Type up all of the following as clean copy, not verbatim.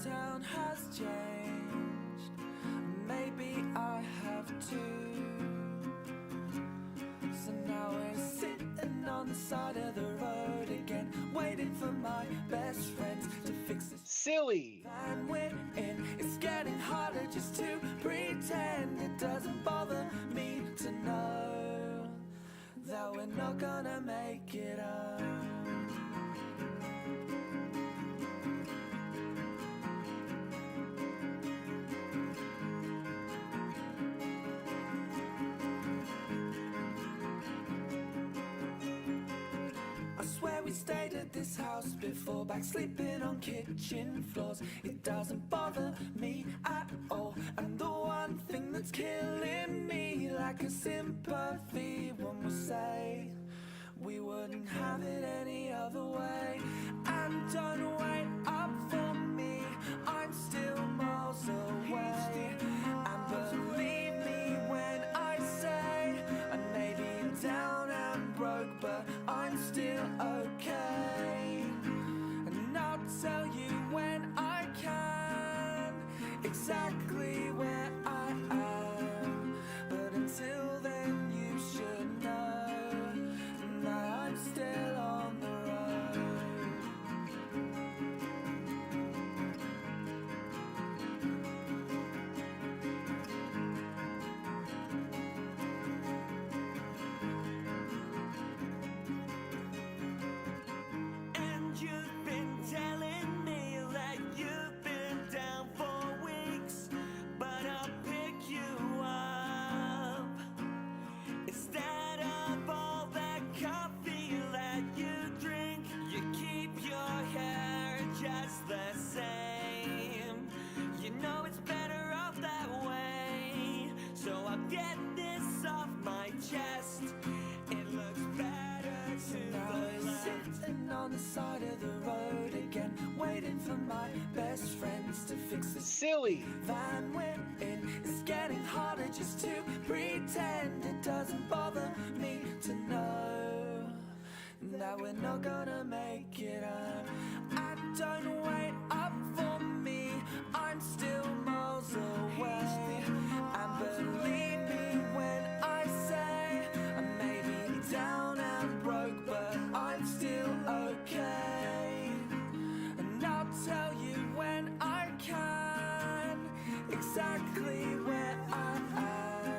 town has changed. Maybe I have too. So now we're sitting on the side of the road again, waiting for my best friends to fix this silly van we're in. It's getting harder just to pretend. It doesn't bother me to know that we're not gonna make it up. I swear we stayed at this house before, back sleeping on kitchen floors. It doesn't bother me at all. And the one thing that's killing me, like a sympathy, when we say we wouldn't have it any other way. And don't wait up for me, I'm still miles away. And believe me when I say I may be down and broke, but I'm still okay. And I'll tell you when I can exactly where I am. But until then you should know that I'm still on the road. And you've been telling me that you've been down for weeks, but I'll pick you up. Instead of all that coffee that you drink, you keep your hair just the same. You know it's better off that way, so I'll get this off my chest. It looks better to the left. Sitting on the side of the road again, waiting for my best friends to fix this silly van we're in. It's getting harder just to pretend. It doesn't bother me to know that we're not gonna make it up. And don't wait up for me, I'm still miles away. And believe me when I say I may be down and broke, but I'm still okay. And I'll tell you when I can exactly where I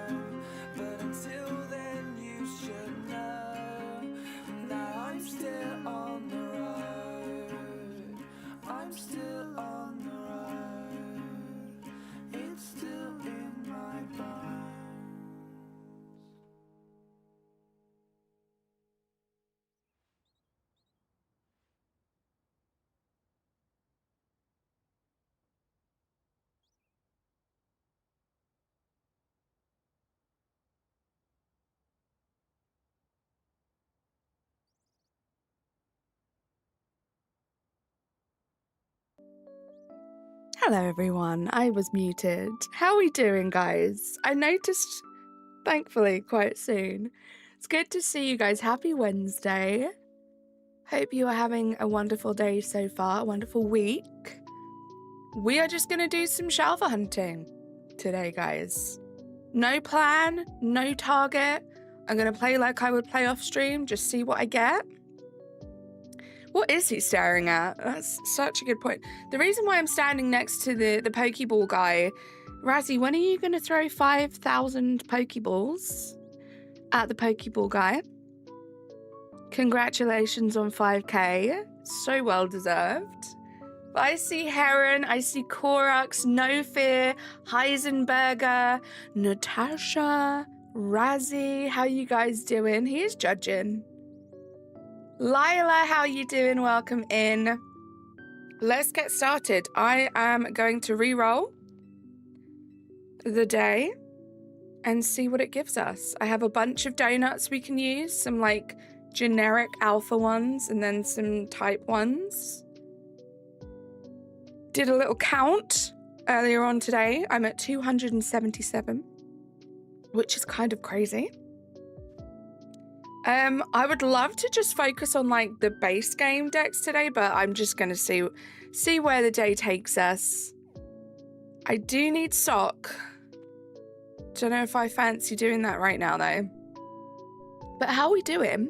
am. But until then you should know that I'm still on the road. I'm still on the road. It's still in my bones. Hello everyone, I was muted. How are we doing, guys? I noticed, thankfully, quite soon. It's good to see you guys. Happy Wednesday. Hope you are having a wonderful day so far, a wonderful week. We are just going to do some shelver hunting today, guys. No plan, no target. I'm going to play like I would play off stream, just see what I get. What is he staring at? That's such a good point. The reason why I'm standing next to the Pokeball guy, Razzie, when are you going to throw 5,000 Pokeballs at the Pokeball guy? Congratulations on 5K. So well deserved. But I see Heron, I see Korux, No Fear, Heisenberger, Natasha, Razzie. How you guys doing? He is judging. Lila, how you doing? Welcome in. Let's get started. I am going to re-roll the day and see what it gives us. I have a bunch of donuts we can use, some like generic alpha ones and then some type ones. Did a little count earlier on today. I'm at 277, which is kind of crazy. I would love to just focus on like the base game decks today, but I'm just gonna see where the day takes us. I do need sock. Don't know if I fancy doing that right now though. But how are we doing?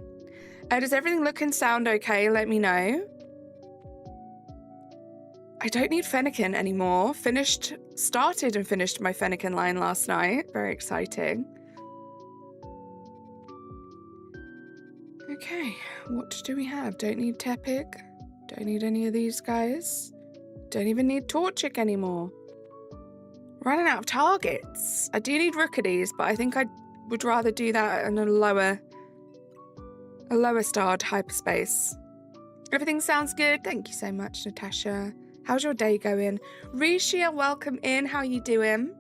Does everything look and sound okay? Let me know. I don't need Fennekin anymore. Started and finished my Fennekin line last night. Very exciting. Okay, what do we have? Don't need Tepig. Don't need any of these guys. Don't even need Torchic anymore. Running out of targets. I do need Rookies, but I think I would rather do that in a lower starred hyperspace. Everything sounds good. Thank you so much, Natasha. How's your day going? Rishia, welcome in. How you doing?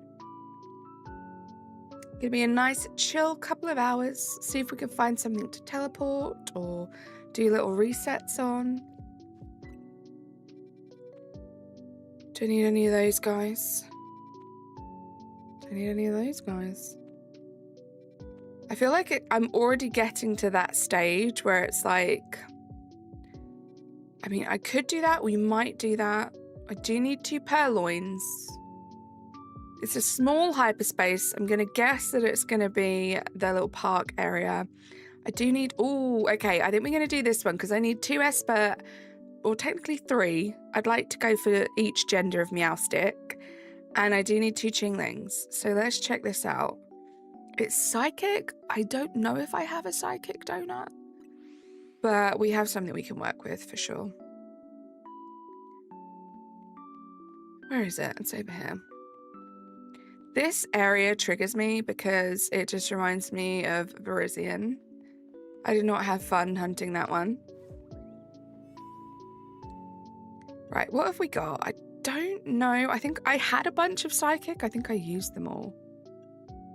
Gonna be a nice chill couple of hours. See if we can find something to teleport or do little resets on. Don't need any of those guys. Don't need any of those guys. I feel like I'm already getting to that stage where it's like, I mean, I could do that. We might do that. I do need 2 purloins. It's a small hyperspace. I'm going to guess that it's going to be the little park area. I do need... Oh, okay. I think we're going to do this one because I need 2 Esper, or technically 3. I'd like to go for each gender of Meowstic. And I do need 2 Chinglings. So let's check this out. It's Psychic. I don't know if I have a Psychic donut. But we have something we can work with for sure. Where is it? It's over here. This area triggers me because it just reminds me of Virizion. I did not have fun hunting that one. Right, what have we got? I don't know. I think I had a bunch of Psychic. I think I used them all.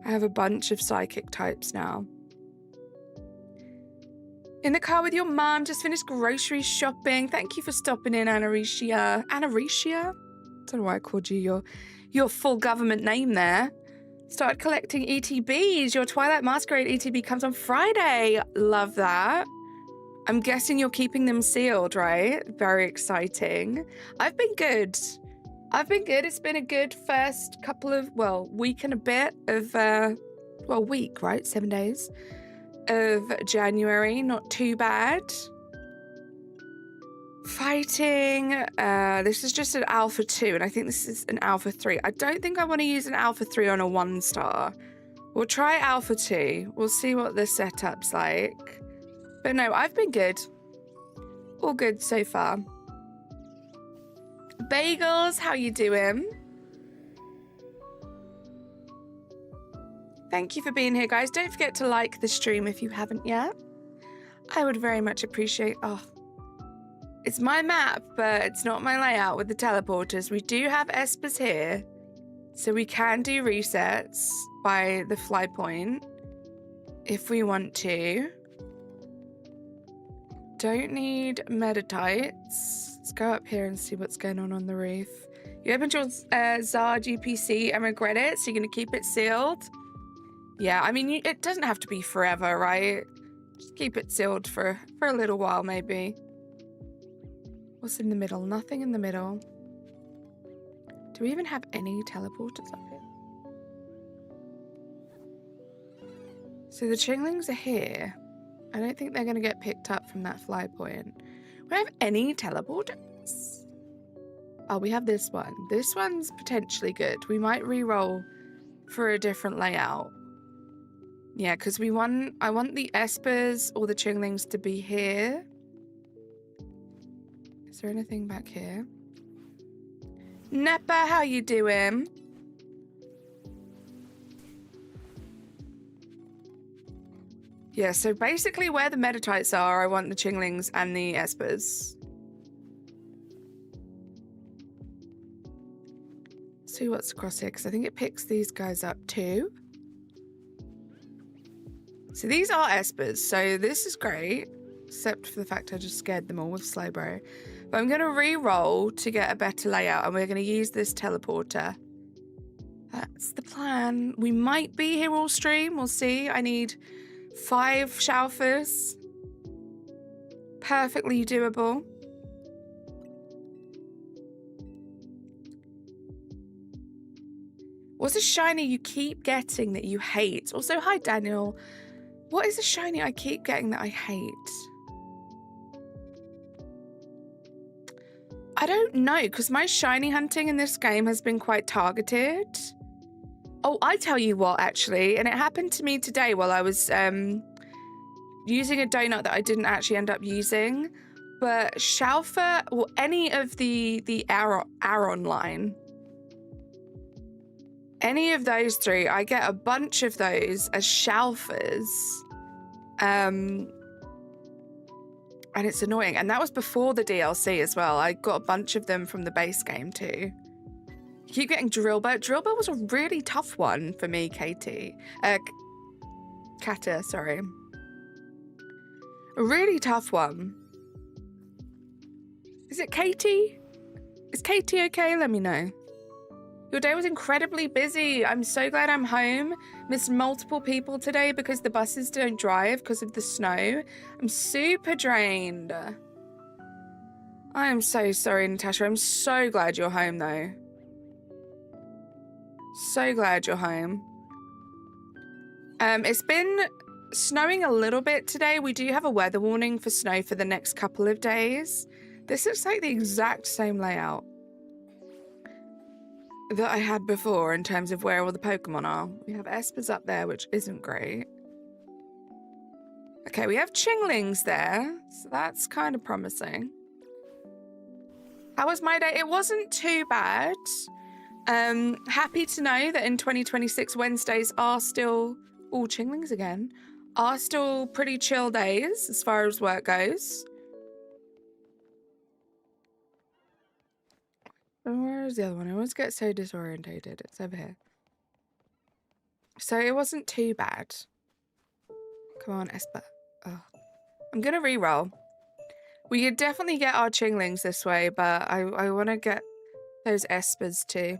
I have a bunch of Psychic types now. In the car with your mom, just finished grocery shopping. Thank you for stopping in, Anaricia. Anaricia? Don't know why I called you your full government name there. Started collecting ETBs. Your Twilight Masquerade ETB comes on Friday. Love that. I'm guessing you're keeping them sealed, right? Very exciting. I've been good. It's been a good first couple of, week and a bit of, week, right? 7 days of January. Not too bad. Fighting. This is just an Alpha 2, and I think this is an Alpha 3. I don't think I want to use an Alpha 3 on a 1-star. We'll try Alpha 2. We'll see what the setup's like. But no, I've been good. All good so far. Bagels, how you doing? Thank you for being here, guys. Don't forget to like the stream if you haven't yet. I would very much appreciate... It's my map, but it's not my layout with the teleporters. We do have Espers here, so we can do resets by the fly point if we want to. Don't need Meditites. Let's go up here and see what's going on the roof. You opened your Zard UPC and regret it, so you're going to keep it sealed? Yeah, I mean, it doesn't have to be forever, right? Just keep it sealed for a little while, maybe. What's in the middle? Nothing in the middle. Do we even have any teleporters up here? So the Chinglings are here. I don't think they're going to get picked up from that fly point. We don't have any teleporters. Oh, we have this one. This one's potentially good. We might re-roll for a different layout. Yeah, because I want the Espers or the Chinglings to be here. Is there anything back here? Neppa, how you doing? Yeah, so basically where the Meditites are, I want the Chinglings and the Espers. See what's across here, because I think it picks these guys up too. So these are Espers, so this is great. Except for the fact I just scared them all with Slowbro. But I'm going to re-roll to get a better layout, and we're going to use this teleporter. That's the plan. We might be here all stream. We'll see. I need 5 Shalfers. Perfectly doable. What's a shiny you keep getting that you hate? Also, hi Daniel. What is a shiny I keep getting that I hate? I don't know, because my shiny hunting in this game has been quite targeted. Oh, I tell you what, actually, and it happened to me today while I was using a donut that I didn't actually end up using. But Shalfa, or any of the Aron line, any of those 3, I get a bunch of those as Shalfers. And it's annoying. And that was before the DLC as well. I got a bunch of them from the base game too. Keep getting Drillbur. Drillbur was a really tough one for me, Katie. Kata, sorry. A really tough one. Is it Katie? Is Katie okay? Let me know. Your day was incredibly busy. I'm so glad I'm home. Missed multiple people today because the buses don't drive because of the snow. I'm super drained. I am so sorry, Natasha. I'm so glad you're home, though. So glad you're home. It's been snowing a little bit today. We do have a weather warning for snow for the next couple of days. This looks like the exact same layout that I had before in terms of where all the Pokemon are. We have Espers up there, which isn't great. Okay, we have Chinglings there, so that's kind of promising. How was my day? It wasn't too bad. Happy to know that in 2026, Wednesdays are still, Chinglings again, are still pretty chill days as far as work goes. Where is the other one? I always get so disorientated. It's over here. So it wasn't too bad. Come on, Esper. Oh. I'm going to re-roll. We could definitely get our Chinglings this way, but I want to get those Espers too.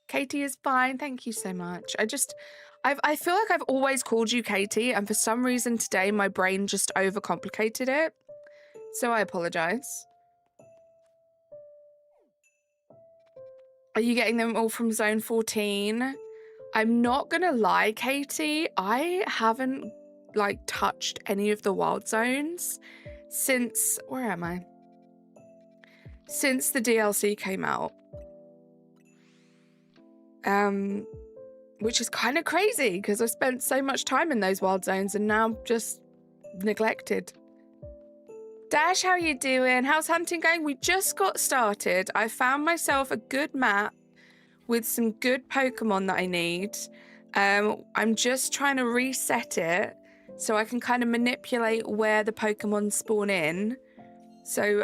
Katie is fine. Thank you so much. I feel like I've always called you Katie, and for some reason today my brain just overcomplicated it. So I apologize. Are you getting them all from Zone 14? I'm not gonna lie, Katie. I haven't touched any of the wild zones since, where am I? Since the DLC came out. Which is kind of crazy because I spent so much time in those wild zones and now just neglected. Dash, how you doing? How's hunting going? We just got started. I found myself a good map with some good Pokemon that I need. I'm just trying to reset it so I can kind of manipulate where the Pokemon spawn in. So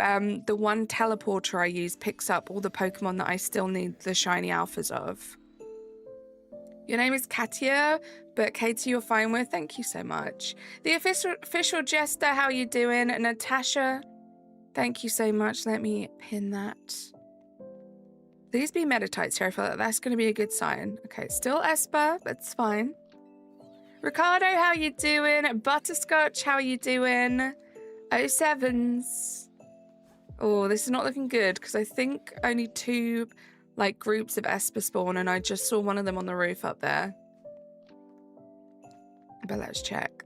the one teleporter I use picks up all the Pokemon that I still need the shiny alphas of. Your name is Katia, but Katie you're fine with. Thank you so much. The official jester, how you doing? Natasha, thank you so much. Let me pin that. Please be Meditites here. I feel like that's going to be a good sign. Okay, still Esper. That's fine. Ricardo, how you doing? Butterscotch, how you doing? 07s. Oh, this is not looking good because I think only 2 groups of Esper spawn and I just saw one of them on the roof up there. But let's check.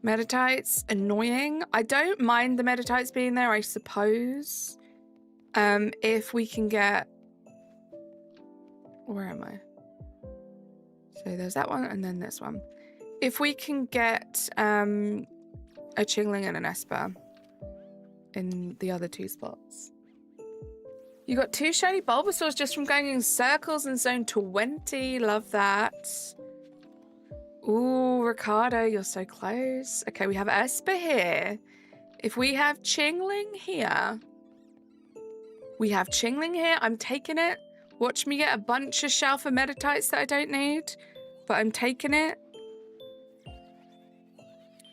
Meditites, annoying. I don't mind the Meditites being there, I suppose. If we can get... Where am I? So there's that one and then this one. If we can get a Chingling and an Esper in the other 2 spots. You got 2 shiny Bulbasaurs just from going in circles in zone 20. Love that. Ooh, Ricardo, you're so close. Okay, we have Esper here. If we have Chingling here. We have Chingling here. I'm taking it. Watch me get a bunch of Shalfa Meditites that I don't need. But I'm taking it.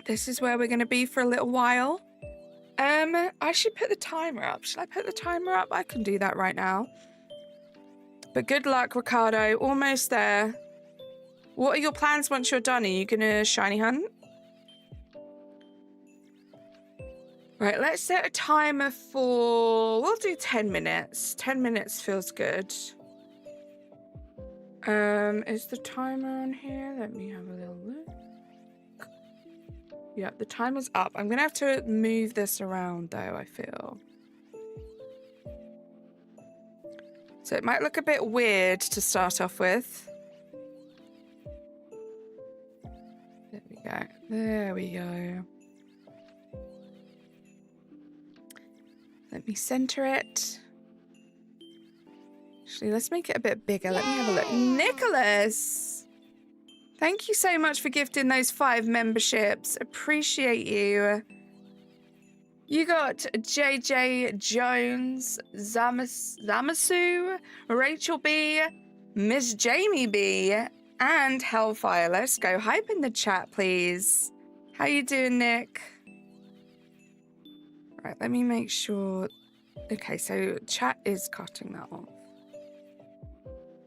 This is where we're going to be for a little while. I should put the timer up. Should I put the timer up? I can do that right now. But good luck, Ricardo. Almost there. What are your plans once you're done? Are you gonna shiny hunt? Right, let's set a timer for... We'll do 10 minutes. 10 minutes feels good. Is the timer on here? Let me have a little look. Yeah, the timer's up. I'm gonna have to move this around though, I feel. So it might look a bit weird to start off with. There we go. There we go. Let me center it. Actually, let's make it a bit bigger. Let me have a look. Nicholas! Thank you so much for gifting those 5 memberships. Appreciate you. You got JJ Jones, Zamasu, Rachel B, Miss Jamie B, and Hellfire. Let's go. Hype in the chat, please. How you doing, Nick? Right, let me make sure. Okay, so chat is cutting that off.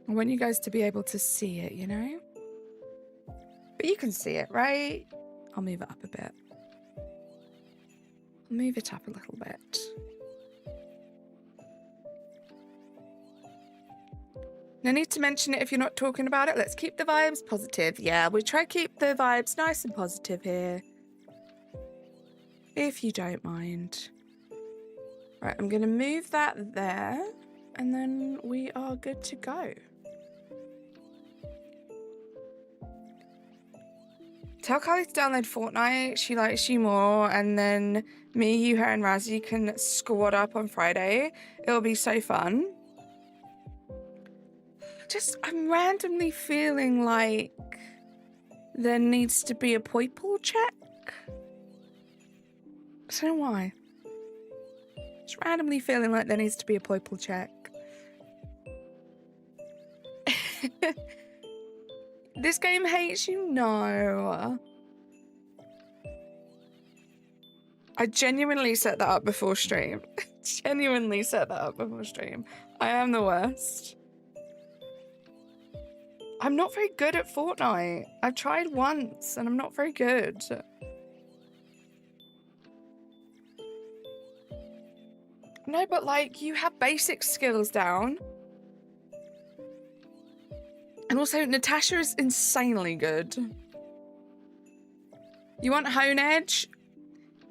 I want you guys to be able to see it, you know? But you can see it, right? I'll move it up a bit. I'll move it up a little bit. No need to mention it if you're not talking about it. Let's keep the vibes positive. Yeah, we try to keep the vibes nice and positive here. If you don't mind. Right, I'm going to move that there, and then we are good to go. Tell Kylie to download Fortnite. She likes you more, and then me, you, her, and Razzie can squad up on Friday. It'll be so fun. I'm randomly feeling like there needs to be a Poiple check. I don't know why. Just randomly feeling like there needs to be a Poiple check. This game hates you? No. I genuinely set that up before stream. Genuinely set that up before stream. I am the worst. I'm not very good at Fortnite. I've tried once and I'm not very good. No, but like, you have basic skills down. And also, Natasha is insanely good. You want Hone Edge?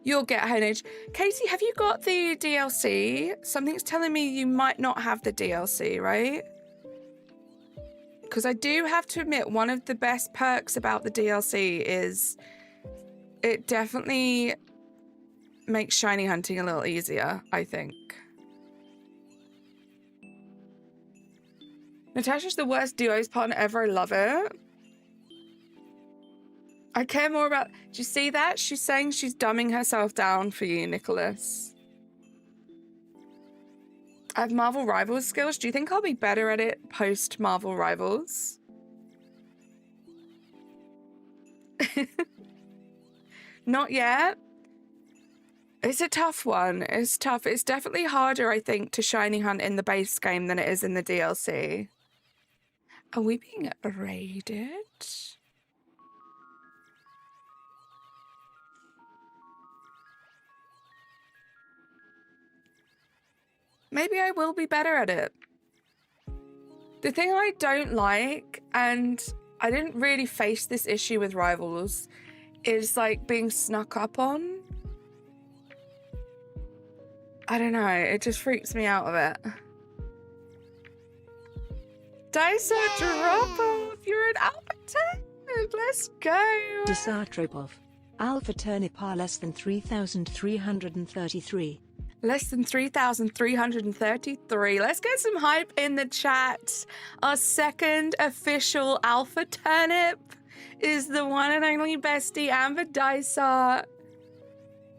You'll get Hone Edge. Katie, have you got the DLC? Something's telling me you might not have the DLC, right? Because I do have to admit, one of the best perks about the DLC is it definitely makes shiny hunting a little easier, I think. Natasha's the worst duos partner ever. I love it. I care more about... Do you see that? She's saying she's dumbing herself down for you, Nicholas. I have Marvel Rivals skills. Do you think I'll be better at it post Marvel Rivals? Not yet. It's a tough one. It's tough. It's definitely harder, I think, to shiny hunt in the base game than it is in the DLC. Are we being raided? Maybe I will be better at it. The thing I don't like, and I didn't really face this issue with Rivals, is like being snuck up on. I don't know, it just freaks me out a bit. Dicer drop off, you're an Alpha Turnip, let's go. Dicer drop off. Alpha Turnip are less than 3,333. Less than 3,333. Let's get some hype in the chat. Our second official Alpha Turnip is the one and only bestie, Amber Dicer.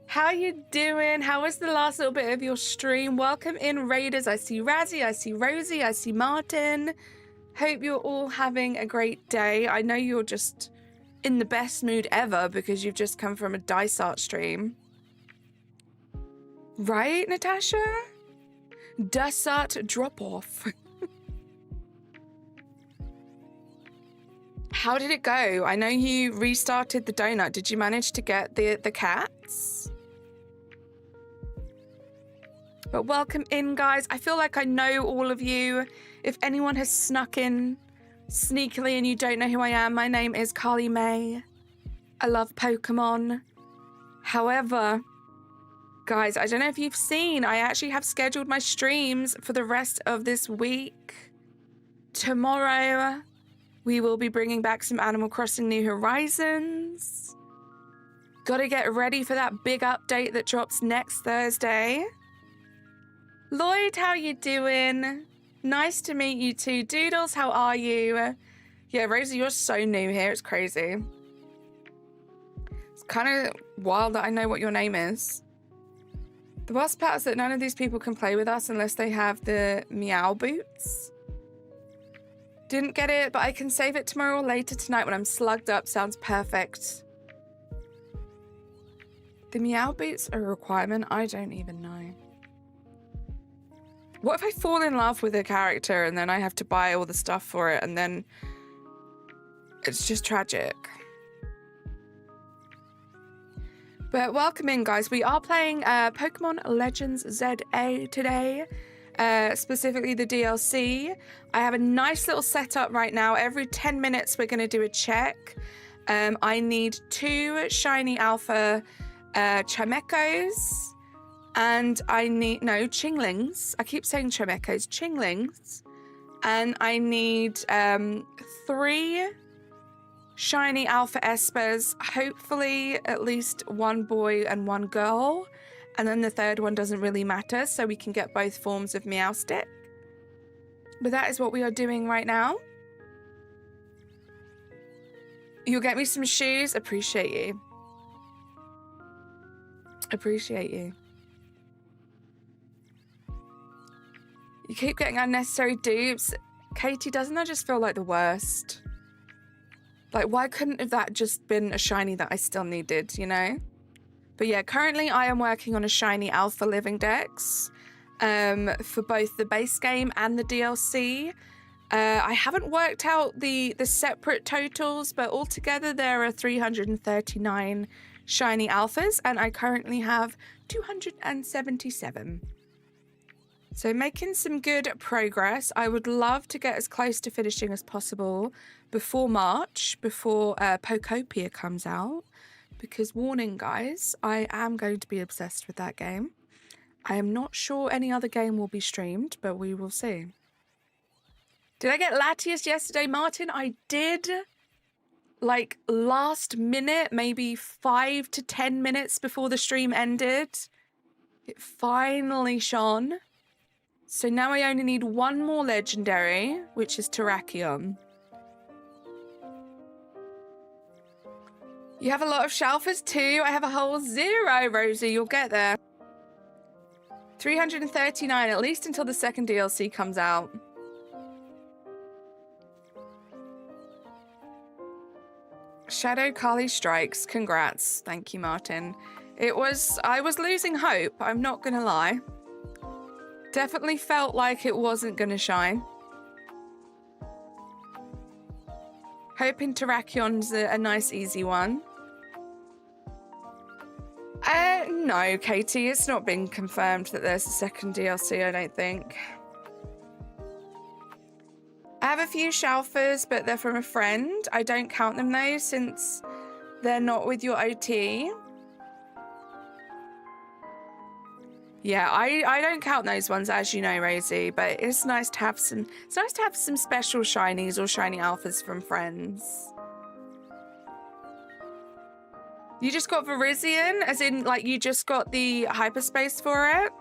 How you doing? How was the last little bit of your stream? Welcome in, Raiders. I see Razzie, I see Rosie, I see Martin. Hope you're all having a great day. I know you're just in the best mood ever because you've just come from a Dice Art stream. Right, Natasha? Dice Art drop off. how did it go? I know you restarted the donut. Did you manage to get the cats? But welcome in, guys. I feel like I know all of you. If anyone has snuck in sneakily and you don't know who I am, my name is Carly May. I love Pokemon. However, guys, I don't know if you've seen, I actually have scheduled my streams for the rest of this week. Tomorrow, we will be bringing back some Animal Crossing New Horizons. Gotta get ready for that big update that drops next Thursday. Lloyd, how you doing? Nice to meet you too. Doodles, how are you? Yeah, Rosie, you're so new here. It's crazy. It's kind of wild that I know what your name is. The worst part is that none of these people can play with us unless they have the meow boots. Didn't get it, but I can save it tomorrow or later tonight when I'm slugged up. Sounds perfect. The meow boots are a requirement? I don't even know. What if I fall in love with a character and then I have to buy all the stuff for it and then it's just tragic? But welcome in, guys. We are playing Pokemon Legends ZA today, specifically the DLC. I have a nice little setup right now. Every 10 minutes, we're going to do a check. I need 2 shiny alpha Chamekos. And I need, no, Chinglings. I keep saying Chamekos, Chinglings. And I need 3 shiny alpha espers, hopefully at least 1 boy and 1 girl. And then the third one doesn't really matter, so we can get both forms of Meowstic. But that is what we are doing right now. You'll get me some shoes. Appreciate you. Appreciate you. You keep getting unnecessary dupes. Katie, doesn't that just feel like the worst? Like, why couldn't have that just been a shiny that I still needed, you know? But yeah, currently I am working on a shiny alpha living dex for both the base game and the DLC. I haven't worked out the separate totals, but altogether there are 339 shiny alphas, and I currently have 277. So making some good progress. I would love to get as close to finishing as possible before March, before Pokopia comes out. Because warning, guys, I am going to be obsessed with that game. I am not sure any other game will be streamed, but we will see. Did I get Latias yesterday, Martin? I did. Like last minute, maybe 5 to 10 minutes before the stream ended. It finally shone. So now I only need 1 more legendary, which is Terrakion. You have a lot of shelfers too. I have a whole 0, Rosie. You'll get there. 339, at least until the second DLC comes out. Shadow Carly strikes. Congrats. Thank you, Martin. I was losing hope. I'm not going to lie. Definitely felt like it wasn't going to shine. Hoping Terrakion's a nice, easy one. No, Katie, it's not been confirmed that there's a second DLC, I don't think. I have a few shelfers, but they're from a friend. I don't count them though, since they're not with your OT. Yeah, I don't count those ones, as you know, Rosie, but it's nice to have some special shinies or shiny alphas from friends. You just got Virizion, as in like you just got the hyperspace for it?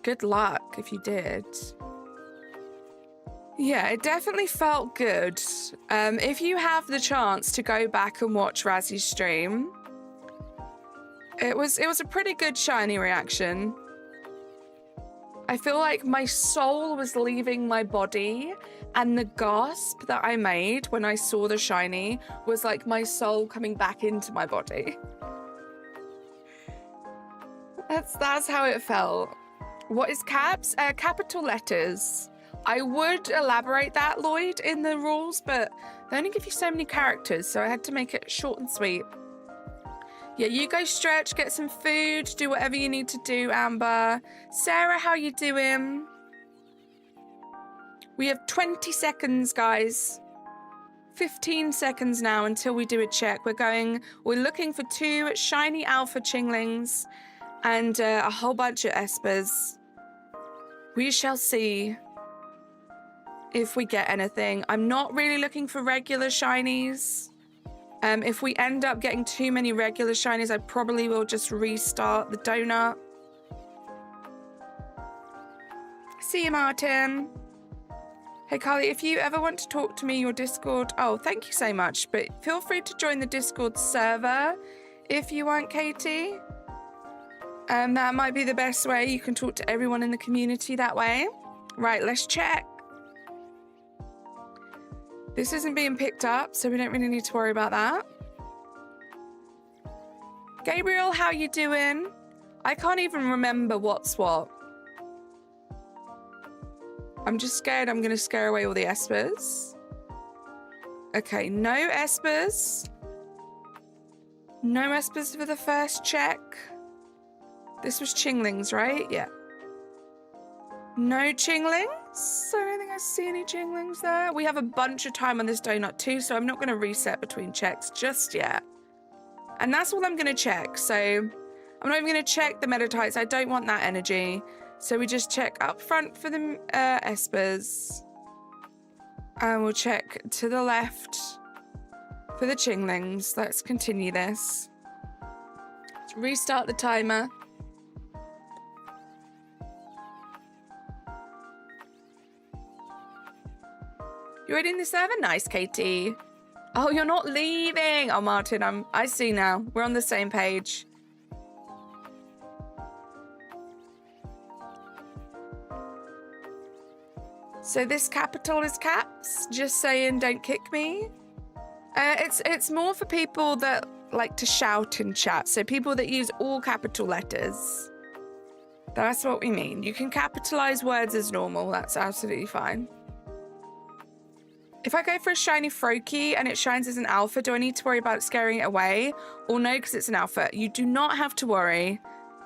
Good luck if you did. Yeah, it definitely felt good. If you have the chance to go back and watch Razzy's stream, it was a pretty good shiny reaction. I feel like my soul was leaving my body, and the gasp that I made when I saw the shiny was like my soul coming back into my body. That's how it felt. What is caps? Capital letters. I would elaborate that, Lloyd, in the rules, but they only give you so many characters, so I had to make it short and sweet. Yeah, you go stretch, get some food, do whatever you need to do, Amber. Sarah, how you doing? We have 20 seconds, guys. 15 seconds now until we do a check. We're looking for 2 shiny alpha chinglings and a whole bunch of espers. We shall see if we get anything. I'm not really looking for regular shinies. If we end up getting too many regular shinies, I probably will just restart the donut. See you, Martin. Hey, Carly, if you ever want to talk to me, your Discord... Oh, thank you so much. But feel free to join the Discord server if you want, Katie. That might be the best way. You can talk to everyone in the community that way. Right, let's check. This isn't being picked up, so we don't really need to worry about that. Gabriel, how you doing? I can't even remember what's what. I'm just scared I'm going to scare away all the espers. Okay, no espers. No espers for the first check. This was chinglings, right? Yeah. No chinglings. I don't think I see any chinglings there. We have a bunch of time on this donut too, so I'm not going to reset between checks just yet. And that's all I'm going to check. So I'm not even going to check the metatites. I don't want that energy. So we just check up front for the espers. And we'll check to the left for the chinglings. Let's continue this. Let's restart the timer. You're in the server? Nice, Katie. Oh, you're not leaving. Oh, Martin, I see now. We're on the same page. So this capital is caps. Just saying, don't kick me. It's more for people that like to shout in chat. So people that use all capital letters. That's what we mean. You can capitalize words as normal. That's absolutely fine. If I go for a shiny Froakie and it shines as an alpha, do I need to worry about scaring it away? Or no, because it's an alpha. You do not have to worry.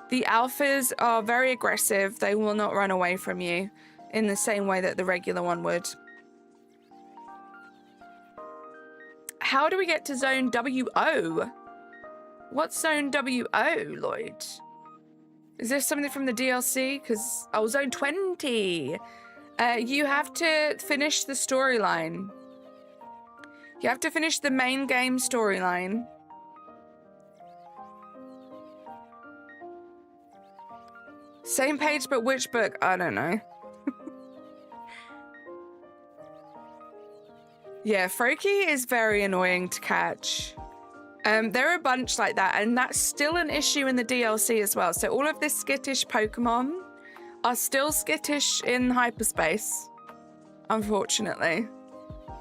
The alphas are very aggressive. They will not run away from you in the same way that the regular one would. How do we get to zone WO? What's zone WO, Lloyd? Is this something from the DLC? Because, oh, zone 20. You have to finish the storyline. You have to finish the main game storyline. Same page, but which book? I don't know. Yeah, Froakie is very annoying to catch. There are a bunch like that, and that's still an issue in the DLC as well. So all of this skittish Pokemon are still skittish in hyperspace, unfortunately.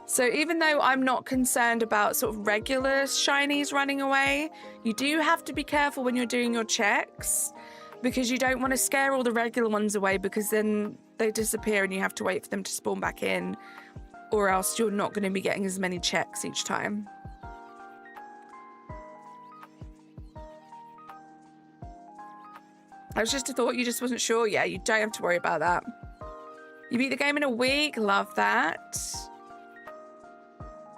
So even though I'm not concerned about sort of regular shinies running away, you do have to be careful when you're doing your checks, because you don't want to scare all the regular ones away, because then they disappear and you have to wait for them to spawn back in, or else you're not going to be getting as many checks each time. I was just a thought, you just wasn't sure. Yeah, you don't have to worry about that. You beat the game in a week. Love that.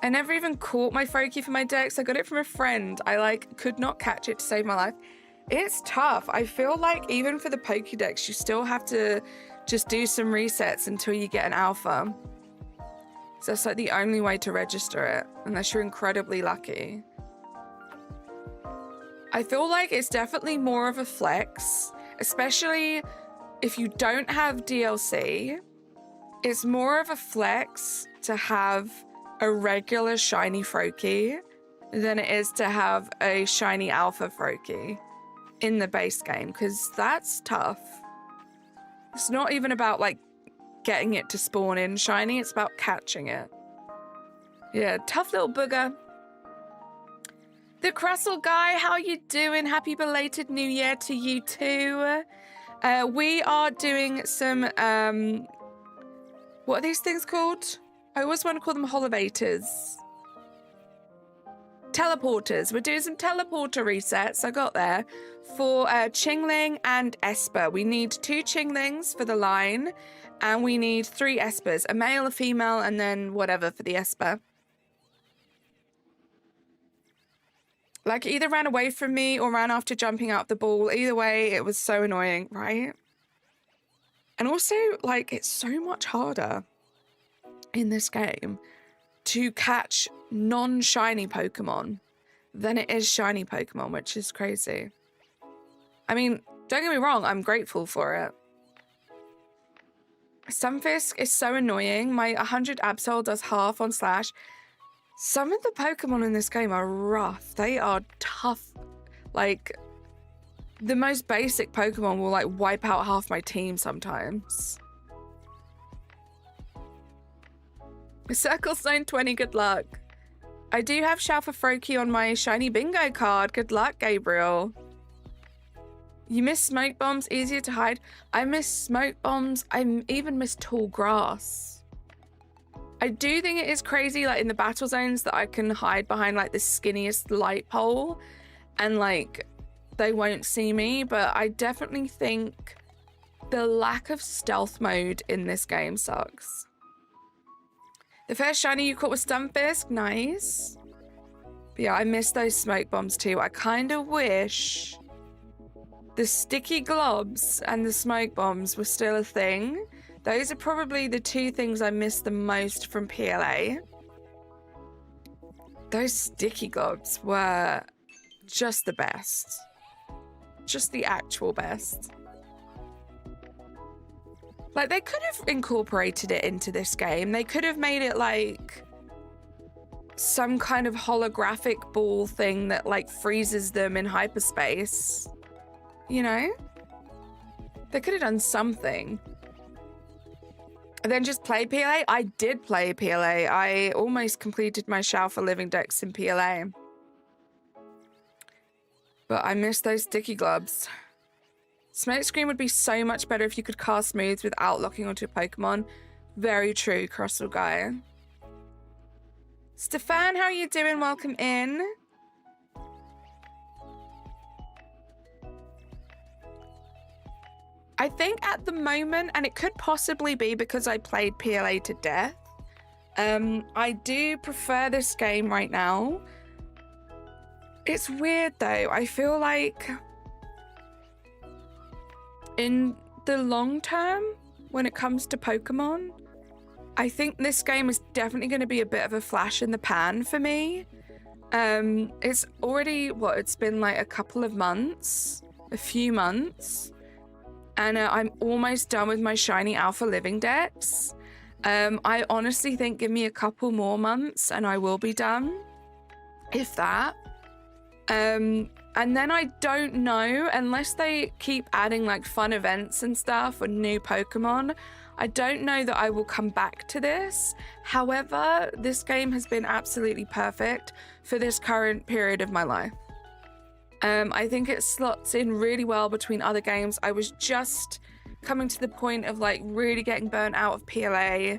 I never even caught my Froakie for my dex. I got it from a friend. I could not catch it to save my life. It's tough. I feel like even for the Pokédex, you still have to just do some resets until you get an alpha. So that's like the only way to register it, unless you're incredibly lucky. I feel like it's definitely more of a flex, especially if you don't have DLC. It's more of a flex to have a regular shiny Froakie than it is to have a shiny alpha Froakie in the base game, because that's tough. It's not even about getting it to spawn in shiny, it's about catching it. Yeah, tough little booger. The Crustle guy, how you doing? Happy belated New Year to you too. We are doing some What are these things called? I always want to call them holovators. Teleporters. We're doing some teleporter resets. I got there. For Chingling and Esper. We need 2 Chinglings for the line. And we need 3 Espers. A male, a female, and then whatever for the Esper. Like, either ran away from me or ran after jumping out the ball. Either way, it was so annoying, right? And also, like, it's so much harder in this game to catch non-shiny Pokemon than it is shiny Pokemon, which is crazy. I mean, don't get me wrong, I'm grateful for it. Stunfisk is so annoying. My 100 Absol does half on Slash. Some of the Pokemon in this game are rough. They are tough. Like, the most basic Pokemon will, like, wipe out half my team sometimes. Circle Stone 20, good luck. I do have Shalfa Froakie on my shiny bingo card. Good luck, Gabriel. You miss smoke bombs, easier to hide. I miss smoke bombs. I even miss tall grass. I do think it is crazy, like, in the battle zones that I can hide behind, like, the skinniest light pole and, like, they won't see me, but I definitely think the lack of stealth mode in this game sucks. The first shiny you caught was Stunfisk. Nice. But yeah, I miss those smoke bombs too. I kind of wish the sticky globs and the smoke bombs were still a thing. Those are probably the 2 things I miss the most from PLA. Those sticky globs were just the best. Just the actual best. Like, they could have incorporated it into this game. They could have made it, like, some kind of holographic ball thing that, like, freezes them in hyperspace. You know? They could have done something. And then just play PLA? I did play PLA. I almost completed my Shalfa Living Dex in PLA. But I miss those sticky globs. Smokescreen would be so much better if you could cast moves without locking onto a Pokemon. Very true, Crystal Guy. Stefan, how are you doing? Welcome in. I think at the moment, and it could possibly be because I played PLA to death, I do prefer this game right now. It's weird though. I feel like in the long term, when it comes to Pokemon, I think this game is definitely going to be a bit of a flash in the pan for me. It's already, it's been like a few months. And I'm almost done with my shiny Alpha Living Dex. I honestly think give me a couple more months and I will be done, if that. And then I don't know, unless they keep adding like fun events and stuff or new Pokemon, I don't know that I will come back to this. However, this game has been absolutely perfect for this current period of my life. I think it slots in really well between other games. I was just coming to the point of like really getting burnt out of PLA.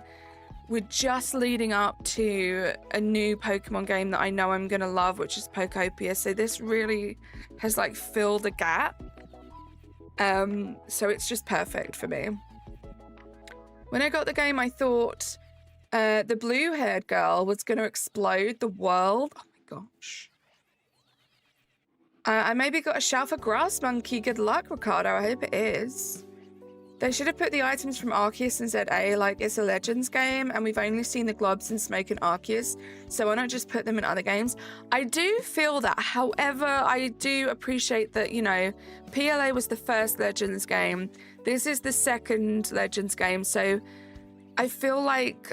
We're just leading up to a new Pokemon game that I know I'm going to love, which is Pokopia. So this really has like filled a gap. So it's just perfect for me. When I got the game, I thought the blue-haired girl was going to explode the world. Oh my gosh. I maybe got a Shalfa Grass Monkey. Good luck, Ricardo. I hope it is. They should have put the items from Arceus in ZA, like it's a Legends game, and we've only seen the globs in Smoke and Arceus, so why not just put them in other games? I do feel that, however, I do appreciate that, you know, PLA was the first Legends game. This is the second Legends game, so I feel like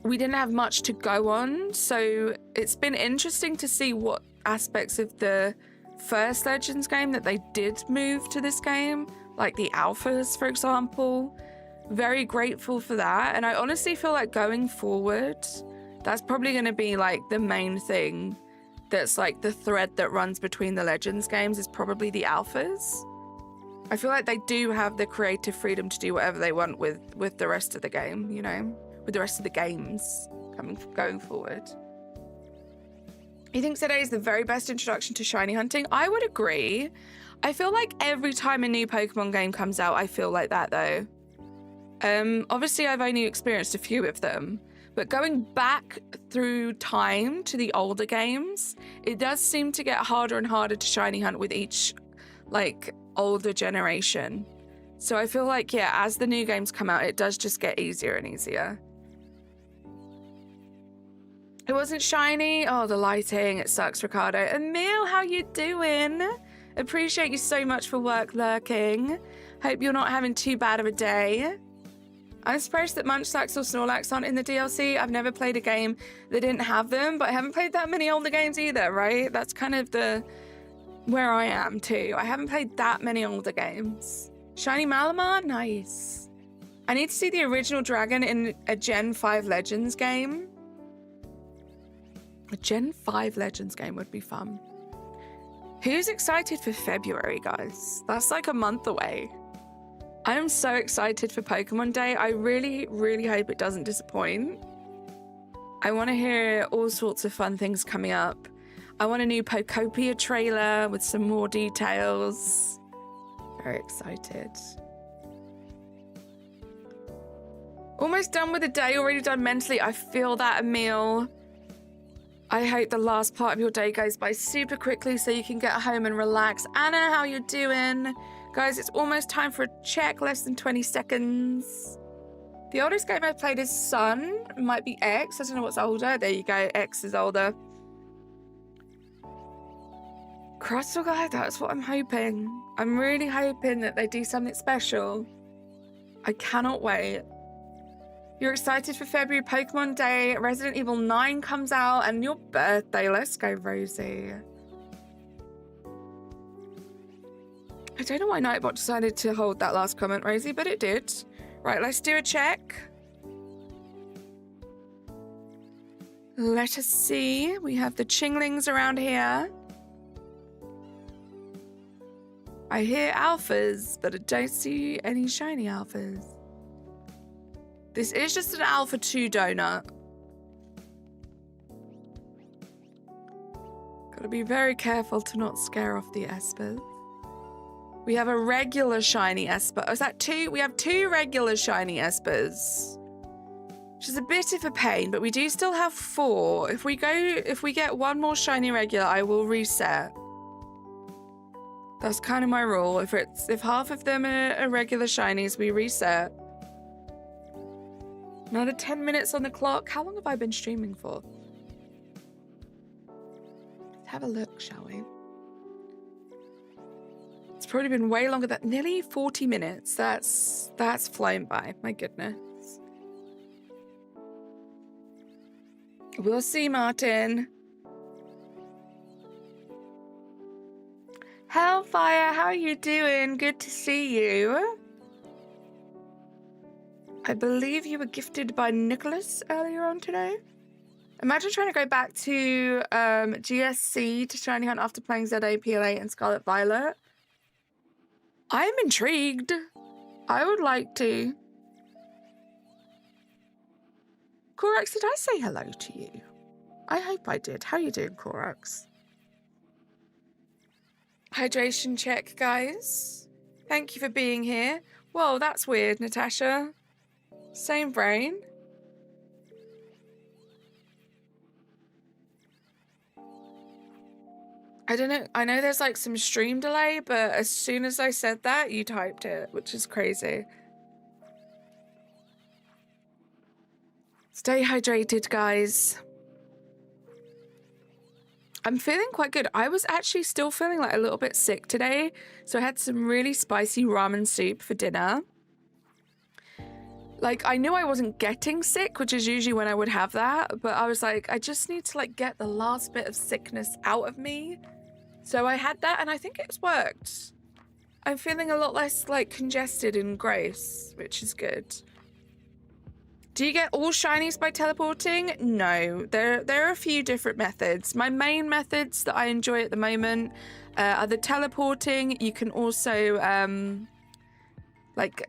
we didn't have much to go on, so it's been interesting to see what aspects of the first Legends game that they did move to this game, like the alphas, for example. Very grateful for that, and I honestly feel like going forward, that's probably going to be like the main thing that's like the thread that runs between the Legends games is probably the alphas. I feel like they do have the creative freedom to do whatever they want with the rest of the game, you know, with the rest of the games going forward. He thinks today is the very best introduction to shiny hunting. I would agree. I feel like every time a new Pokemon game comes out, I feel like that though. Obviously I've only experienced a few of them, but going back through time to the older games, it does seem to get harder and harder to shiny hunt with each like older generation. So I feel like, yeah, as the new games come out, it does just get easier and easier. It wasn't shiny. Oh, the lighting. It sucks, Ricardo. Emil, how you doing? Appreciate you so much for work lurking. Hope you're not having too bad of a day. I'm surprised that Munchlax or Snorlax aren't in the DLC. I've never played a game that didn't have them, but I haven't played that many older games either, right? That's kind of where I am too. I haven't played that many older games. Shiny Malamar? Nice. I need to see the original dragon in a Gen 5 Legends game. A Gen 5 Legends game would be fun. Who's excited for February, guys? That's like a month away. I am so excited for Pokemon Day. I really, really hope it doesn't disappoint. I want to hear all sorts of fun things coming up. I want a new Pokopia trailer with some more details. Very excited. Almost done with the day, already done mentally. I feel that, Emil. I hope the last part of your day goes by super quickly so you can get home and relax. Anna, how you doing? Guys, it's almost time for a check, less than 20 seconds. The oldest game I've played is Sun. It might be X. I don't know what's older. There you go. X is older. Crystal Guy, that's what I'm hoping. I'm really hoping that they do something special. I cannot wait. You're excited for February Pokemon Day. Resident Evil 9 comes out and your birthday. Let's go, Rosie. I don't know why Nightbot decided to hold that last comment, Rosie, but it did. Right, let's do a check. Let us see. We have the Chinglings around here. I hear alphas, but I don't see any shiny alphas. This is just an Alpha 2 donut. Gotta be very careful to not scare off the espers. We have a regular shiny esper. Oh, is that two? We have two regular shiny espers, which is a bit of a pain, but we do still have 4. If we get one more shiny regular, I will reset. That's kind of my rule. If half of them are regular shinies, we reset. Another 10 minutes on the clock. How long have I been streaming for? Let's have a look, shall we? It's probably been way longer than nearly 40 minutes. That's flown by. My goodness. We'll see, Martin. Hellfire, how are you doing? Good to see you. I believe you were gifted by Nicholas earlier on today. Imagine trying to go back to GSC to shiny hunt after playing ZA, PLA, and Scarlet Violet. I'm intrigued. I would like to. Corax, did I say hello to you? I hope I did. How are you doing, Corax? Hydration check, guys. Thank you for being here. Whoa, that's weird, Natasha. Same brain. I don't know. I know there's like some stream delay, but as soon as I said that, you typed it, which is crazy. Stay hydrated, guys. I'm feeling quite good. I was actually still feeling like a little bit sick today, so I had some really spicy ramen soup for dinner. Like, I knew I wasn't getting sick, which is usually when I would have that, but I was like, I just need to like get the last bit of sickness out of me. So I had that and I think it's worked. I'm feeling a lot less like congested and gross, which is good. Do you get all shinies by teleporting? No, there are a few different methods. My main methods that I enjoy at the moment are the teleporting. You can also like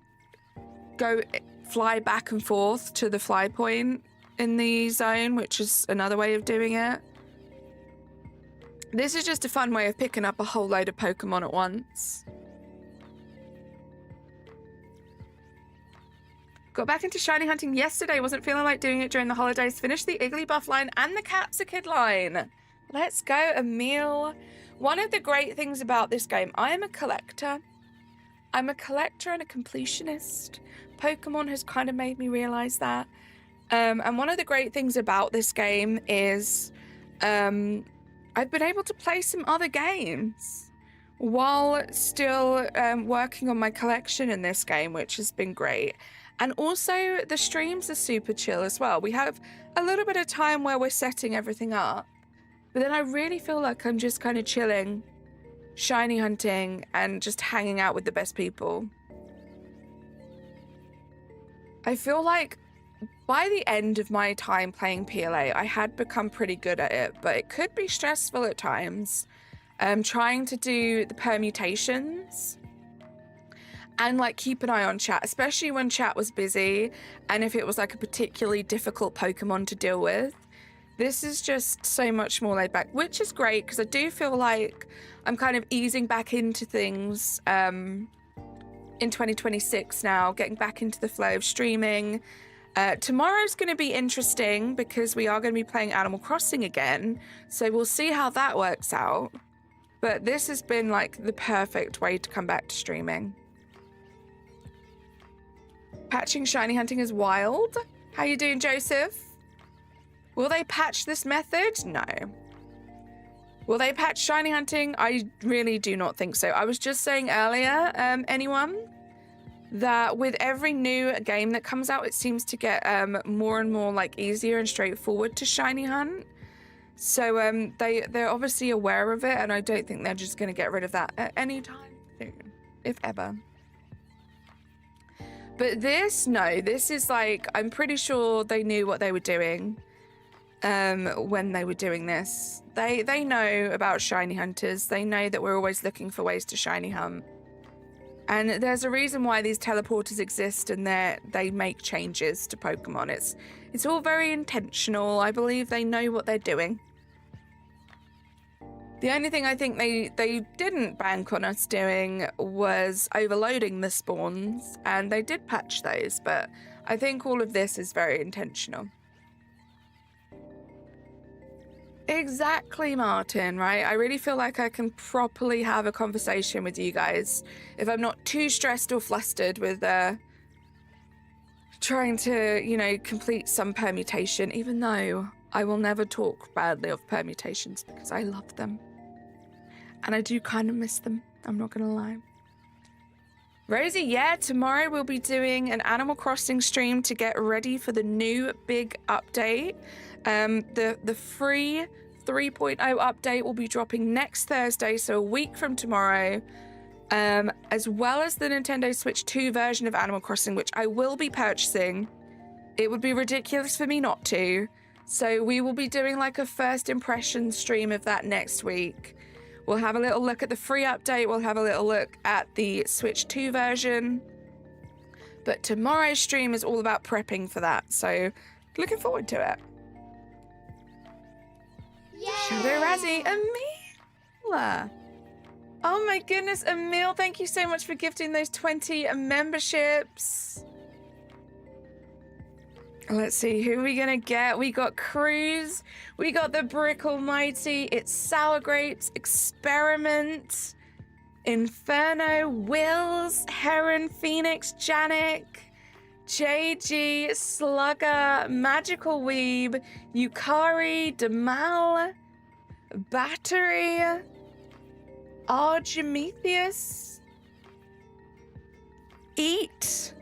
fly back and forth to the fly point in the zone, which is another way of doing it. This is just a fun way of picking up a whole load of Pokemon at once. Got back into shiny hunting yesterday. Wasn't feeling like doing it during the holidays. Finished the Igglybuff line and the Capsicid line. Let's go, Emil. One of the great things about this game, I am a collector. I'm a collector and a completionist. Pokemon has kind of made me realize that. And one of the great things about this game is I've been able to play some other games while still working on my collection in this game, which has been great. And also the streams are super chill as well. We have a little bit of time where we're setting everything up, but then I really feel like I'm just kind of chilling, shiny hunting, and just hanging out with the best people. I feel like by the end of my time playing PLA, I had become pretty good at it, but it could be stressful at times. Trying to do the permutations and like keep an eye on chat, especially when chat was busy and if it was like a particularly difficult Pokemon to deal with. This is just so much more laid back, which is great because I do feel like I'm kind of easing back into things in 2026 now, getting back into the flow of streaming. Tomorrow's going to be interesting because we are going to be playing Animal Crossing again, so we'll see how that works out. But this has been like the perfect way to come back to streaming. Patching shiny hunting is wild. How you doing, Joseph? Will they patch this method? No. Will they patch shiny hunting? I really do not think so. I was just saying earlier, anyone, that with every new game that comes out, it seems to get more and more like easier and straightforward to shiny hunt. So they're obviously aware of it, and I don't think they're just going to get rid of that at any time soon, if ever. But this is like, I'm pretty sure they knew what they were doing when they were doing this. They know about shiny hunters. They know that we're always looking for ways to shiny hunt. And there's a reason why these teleporters exist and they make changes to Pokemon. It's all very intentional. I believe they know what they're doing. The only thing I think they didn't bank on us doing was overloading the spawns, and they did patch those, but I think all of this is very intentional. Exactly, Martin, right? I really feel like I can properly have a conversation with you guys if I'm not too stressed or flustered with trying to, complete some permutation, even though I will never talk badly of permutations because I love them. And I do kind of miss them, I'm not gonna lie. Rosie, yeah, tomorrow we'll be doing an Animal Crossing stream to get ready for the new big update. The free 3.0 update will be dropping next Thursday, so a week from tomorrow, as well as the Nintendo Switch 2 version of Animal Crossing, which I will be purchasing. It would be ridiculous for me not to. So we will be doing like a first impression stream of that next week. We'll have a little look at the free update. We'll have a little look at the Switch 2 version. But tomorrow's stream is all about prepping for that. So looking forward to it. Yay! Shadow Razzie, Emil. Oh my goodness, Emil, thank you so much for gifting those 20 memberships. Let's see, who are we gonna get? We got Cruz, we got the Brick Almighty, it's Sour Grapes, Experiment, Inferno, Wills, Heron, Phoenix, Janik, JG, Slugger, Magical Weeb, Yukari, Demal, Battery, Argemethius, Eat,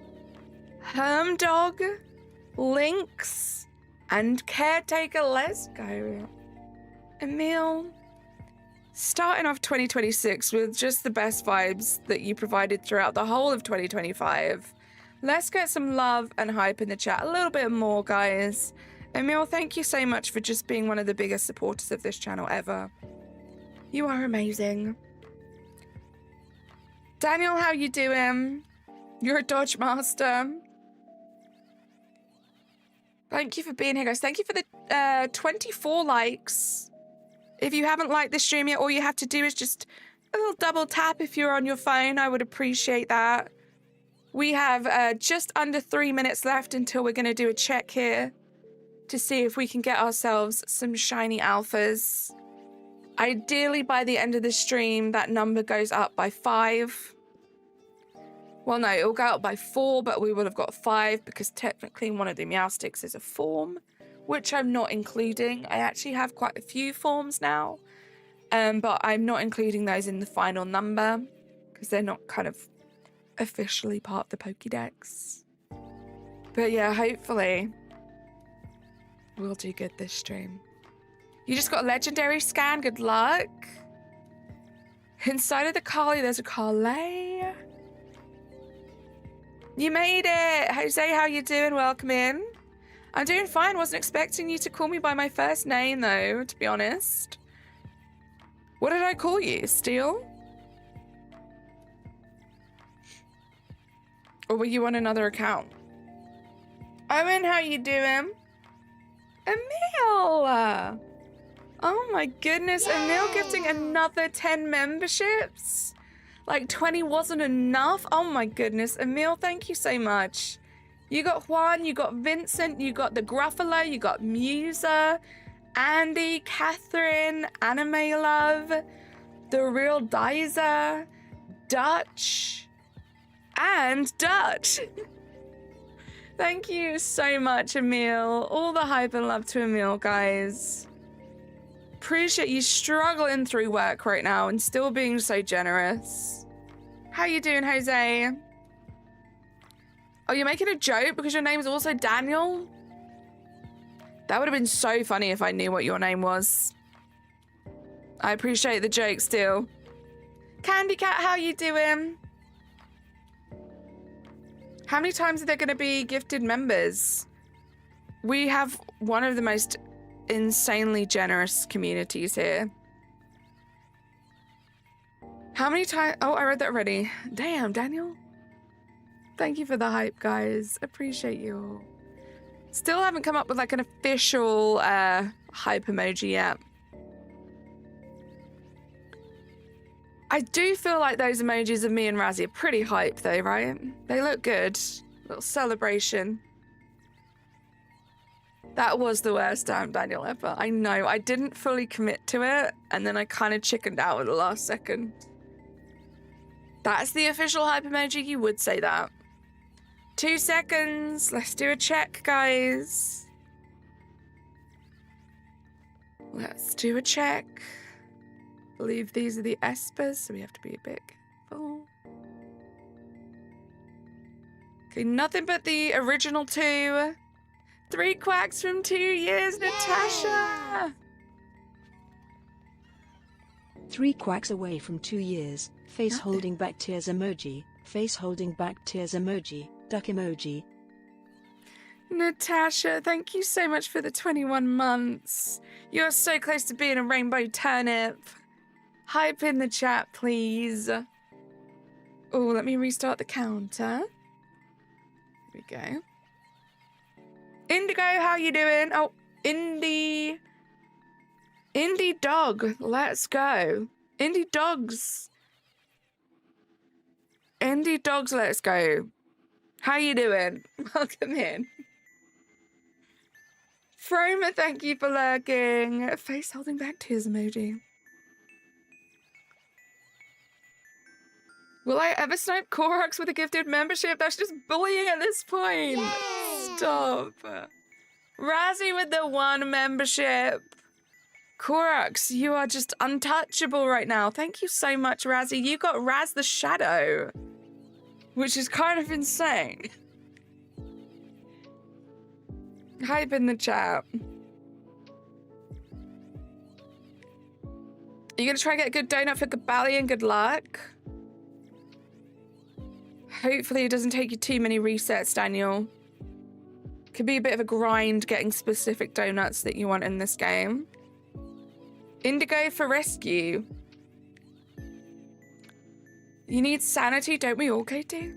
Hermdog, Lynx, and Caretaker. Let's go. Emil, starting off 2026 with just the best vibes that you provided throughout the whole of 2025. Let's get some love and hype in the chat. A little bit more, guys. Emil, thank you so much for just being one of the biggest supporters of this channel ever. You are amazing. Daniel, how you doing? You're a dodge master. Thank you for being here, guys. Thank you for the 24 likes. If you haven't liked this stream yet, all you have to do is just a little double tap if you're on your phone. I would appreciate that. We have just under 3 minutes left until we're going to do a check here to see if we can get ourselves some shiny alphas. Ideally, by the end of the stream, that number goes up by 5. Well, no, it'll go up by 4, but we will have got 5 because technically one of the meow sticks is a form, which I'm not including. I actually have quite a few forms now, but I'm not including those in the final number because they're not kind of officially part of the Pokédex. But yeah, hopefully we'll do good this stream. You just got a legendary scan. Good luck. Inside of the Carly, there's a Carly. You made it. Jose, how you doing? Welcome in. I'm doing fine. Wasn't expecting you to call me by my first name, though, to be honest. What did I call you? Steel? Or were you on another account? Owen, how you doing? Emil! Oh my goodness, yay! Emil gifting another 10 memberships? Like 20 wasn't enough? Oh my goodness, Emil, thank you so much. You got Juan, you got Vincent, you got the Gruffalo, you got Musa, Andy, Catherine, Anime Love, The Real Diza, Dutch, and Dutch. Thank you so much, Emil. All the hype and love to Emil, guys. Appreciate you struggling through work right now and still being so generous. How you doing, Jose? Oh, you're making a joke because your name is also Daniel? That would have been so funny if I knew what your name was. I appreciate the joke still. Candy Cat, how you doing? How many times are there going to be gifted members? We have one of the most insanely generous communities here. How many times? Oh, I read that already. Damn, Daniel. Thank you for the hype, guys. Appreciate you all. Still haven't come up with like an official hype emoji yet. I do feel like those emojis of me and Razzie are pretty hype though, right? They look good. Little celebration. That was the worst time, Daniel, ever. I know. I didn't fully commit to it, and then I kind of chickened out at the last second. That's the official hype emoji? You would say that. 2 seconds. Let's do a check, guys. Let's do a check. I believe these are the espers, so we have to be a bit careful. Okay, nothing but the original 2. 3 quacks from 2 years, yay! Natasha! 3 quacks away from 2 years. Face Nothing. holding back tears emoji. Face holding back tears emoji. Duck emoji. Natasha, thank you so much for the 21 months. You're so close to being a rainbow turnip. Hype in the chat, please. Oh, let me restart the counter. Here we go. Indigo, how you doing? Oh, Indie Dog, let's go. Indie Dogs, let's go. How you doing? Welcome in. Froma, thank you for lurking. Face holding back tears emoji. Will I ever snipe Koroks with a gifted membership? That's just bullying at this point. Yay! Stop. Razzie with the 1 membership. Koroks, you are just untouchable right now. Thank you so much, Razzie. You got Raz the Shadow, which is kind of insane. Hype in the chat. Are you gonna try and get a good donut for Gabalion? Good luck. Hopefully it doesn't take you too many resets, Daniel. Could be a bit of a grind getting specific donuts that you want in this game. Indigo for rescue. You need sanity, don't we all, Katie?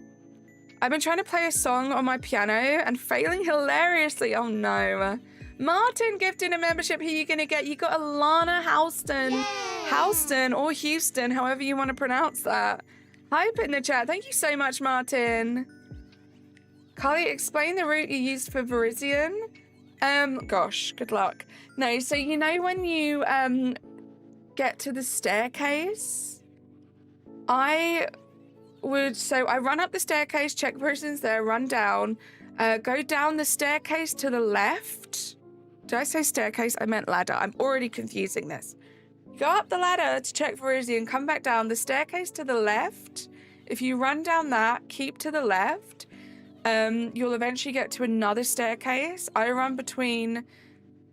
I've been trying to play a song on my piano and failing hilariously. Oh no. Martin gifting a membership. Who are you going to get? You got Alana Houston. Yay! Houston or Houston, however you want to pronounce that. Hype in the chat. Thank you so much, Martin. Carly, explain the route you used for Verizion. Gosh, good luck. No, so you know when you get to the staircase, I run up the staircase, check the person's there, run down, go down the staircase to the left. Did I say staircase? I meant ladder. I'm already confusing this. Go up the ladder to check for Izzy and come back down the staircase to the left. If you run down that, keep to the left, you'll eventually get to another staircase. I run between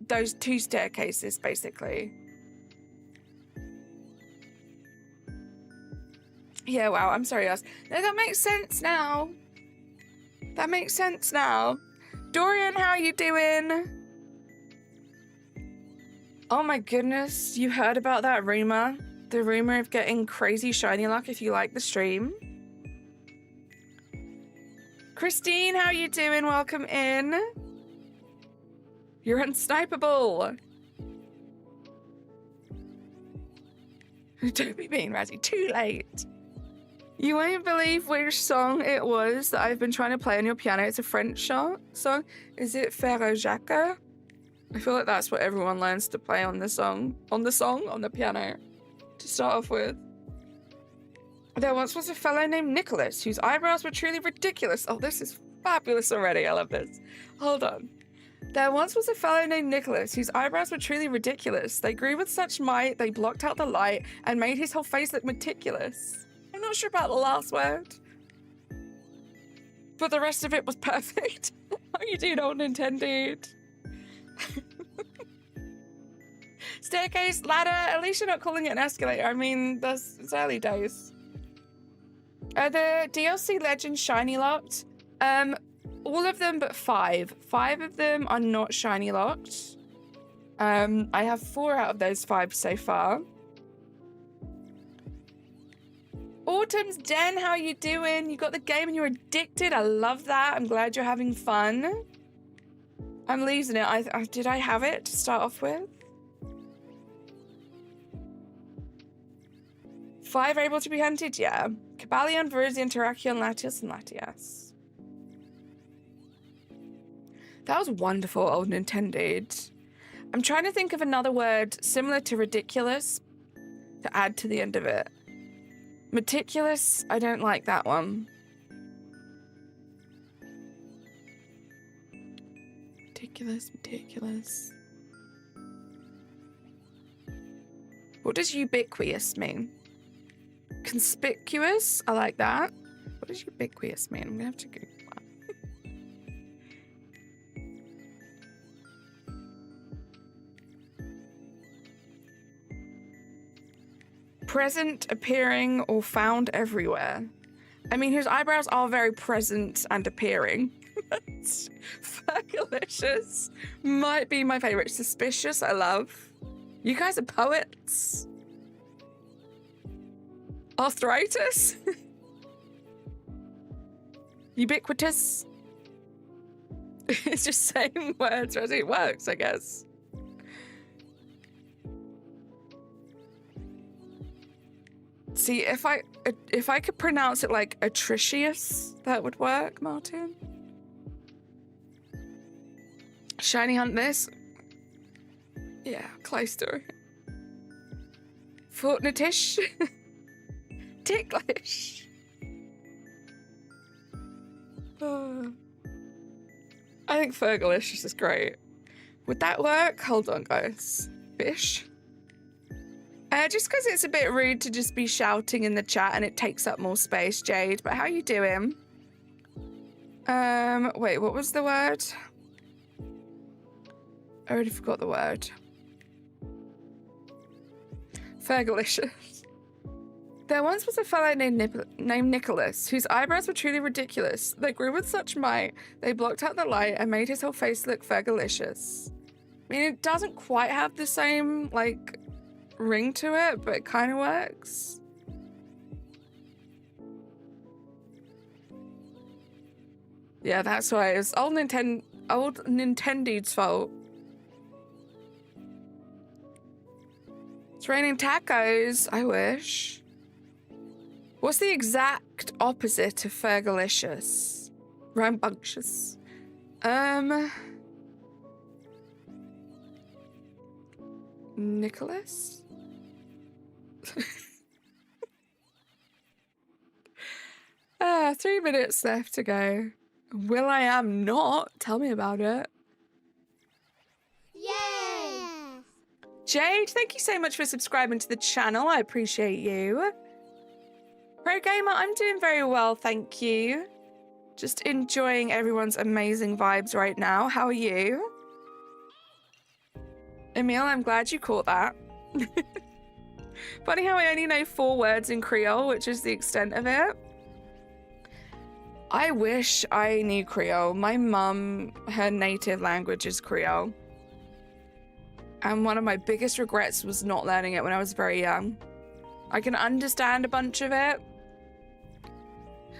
those two staircases, basically. Yeah, wow, I'm sorry, guys. No, that makes sense now. That makes sense now. Dorian, how are you doing? Oh my goodness, you heard about that rumor? The rumor of getting crazy shiny luck if you like the stream. Christine, how are you doing? Welcome in. You're unsnipeable. Don't be mean, Razzie. Too late. You won't believe which song it was that I've been trying to play on your piano. It's a French song. Is it Ferro Jacques? I feel like that's what everyone learns to play on the piano, to start off with. There once was a fellow named Nicholas whose eyebrows were truly ridiculous. Oh, this is fabulous already. I love this. Hold on. There once was a fellow named Nicholas whose eyebrows were truly ridiculous. They grew with such might, they blocked out the light and made his whole face look meticulous. I'm not sure about the last word, but the rest of it was perfect. How you doing, old Nintendo? Staircase, ladder, at least you're not calling it an escalator. I mean, it's early days. Are the DLC Legends shiny locked? All of them but 5. 5 of them are not shiny locked. I have 4 out of those 5 so far. Autumn's Den, how are you doing? You got the game and you're addicted. I love that. I'm glad you're having fun. I'm losing it. Did I have it to start off with? 5 able to be hunted? Yeah. Cabalion, Verizion, Terrakion, Latias, and Latias. That was wonderful, old Nintendo. I'm trying to think of another word similar to ridiculous to add to the end of it. Meticulous, I don't like that one. Meticulous. What does ubiquitous mean? Conspicuous, I like that. What does ubiquitous mean? I'm gonna have to Google that. Present, appearing, or found everywhere. I mean, his eyebrows are very present and appearing. Fergalicious might be my favorite. Suspicious, I love. You guys are poets. Arthritis. Ubiquitous. It's just saying words as it works, I guess. See, if I could pronounce it like atricious, that would work, Martin. Shiny hunt this. Yeah, close to it. Fortnitish. Ticklish. I think Fergalicious is great. Would that work? Hold on, guys. Fish. Just because it's a bit rude to just be shouting in the chat and it takes up more space, Jade. But how you doing? Wait, what was the word? I already forgot the word. Fergalicious. There once was a fellow named Nicholas, whose eyebrows were truly ridiculous. They grew with such might, they blocked out the light and made his whole face look fergalicious. I mean, it doesn't quite have the same, like, ring to it, but it kind of works. Yeah, that's why it was old Nintendo's fault. It's raining tacos. I wish. What's the exact opposite of fergalicious? Rambunctious. Nicholas? 3 minutes left to go. Will I am not? Tell me about it. Yay! Jade, thank you so much for subscribing to the channel. I appreciate you. Pro Gamer, I'm doing very well, thank you. Just enjoying everyone's amazing vibes right now. How are you? Emil, I'm glad you caught that. Funny how I only know 4 words in Creole, which is the extent of it. I wish I knew Creole. My mum, her native language is Creole. And one of my biggest regrets was not learning it when I was very young. I can understand a bunch of it.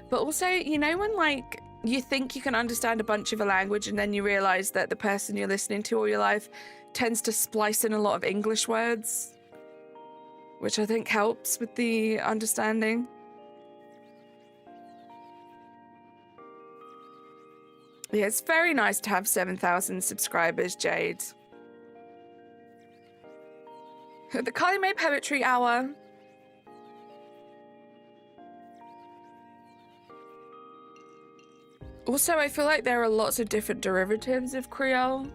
But also, you know when like you think you can understand a bunch of a language and then you realize that the person you're listening to all your life tends to splice in a lot of English words, which I think helps with the understanding. Yeah, it's very nice to have 7,000 subscribers, Jade. The Kali May Poetry Hour. Also, I feel like there are lots of different derivatives of Creole.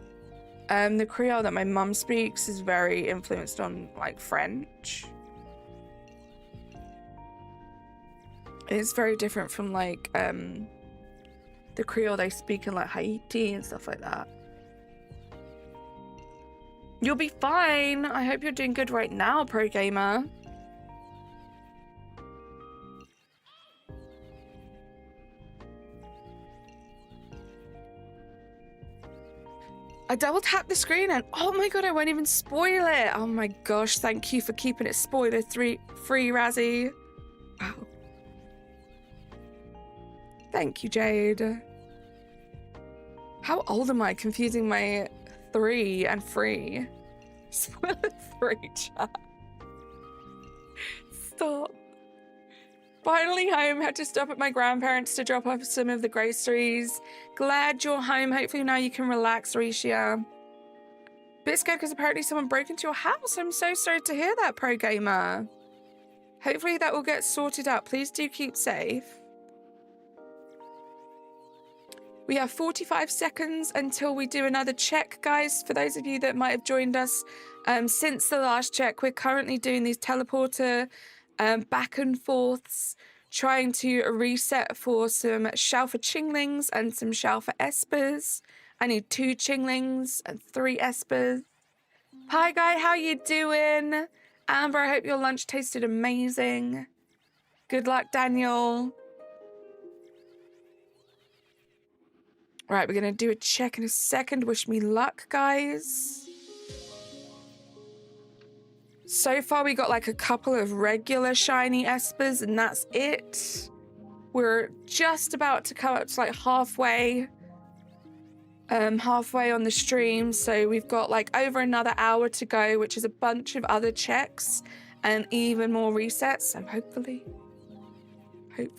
The Creole that my mum speaks is very influenced on, like, French. It's very different from, like, the Creole they speak in, like, Haiti and stuff like that. You'll be fine. I hope you're doing good right now, Pro Gamer. I double tapped the screen and oh my god, I won't even spoil it. Oh my gosh, thank you for keeping it spoiler free, Razzie. Wow. Thank you, Jade. How old am I? Confusing my 3 and free. Spoiler 3, chat. Stop. Finally home. Had to stop at my grandparents to drop off some of the groceries. Glad you're home. Hopefully now you can relax, Risha. Bit scared because apparently someone broke into your house. I'm so sorry to hear that, Pro Gamer. Hopefully that will get sorted out. Please do keep safe. We have 45 seconds until we do another check, guys. For those of you that might have joined us since the last check, we're currently doing these teleporter back and forths, trying to reset for some Shalfa Chinglings and some Shalfa Espers. I need 2 Chinglings and 3 Espers. Hi, guy, how you doing? Amber, I hope your lunch tasted amazing. Good luck, Daniel. Right, we're going to do a check in a second. Wish me luck, guys. So far, we got like a couple of regular shiny espers, and that's it. We're just about to come up to like halfway on the stream. So we've got like over another hour to go, which is a bunch of other checks and even more resets. So hopefully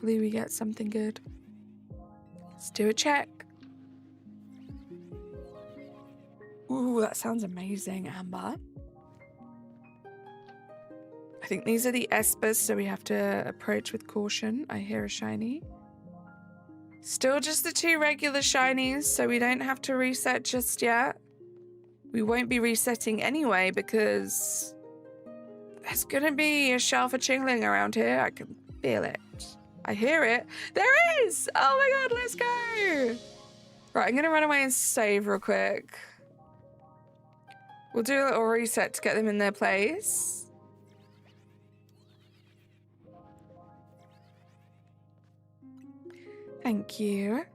we get something good. Let's do a check. Ooh, that sounds amazing, Amber. I think these are the espers, so we have to approach with caution. I hear a shiny. Still just the 2 regular shinies, so we don't have to reset just yet. We won't be resetting anyway because there's gonna be a Shalfa Chingling around here. I can feel it. I hear it. There is! Oh my god, let's go! Right, I'm gonna run away and save real quick. We'll do a little reset to get them in their place. Thank you.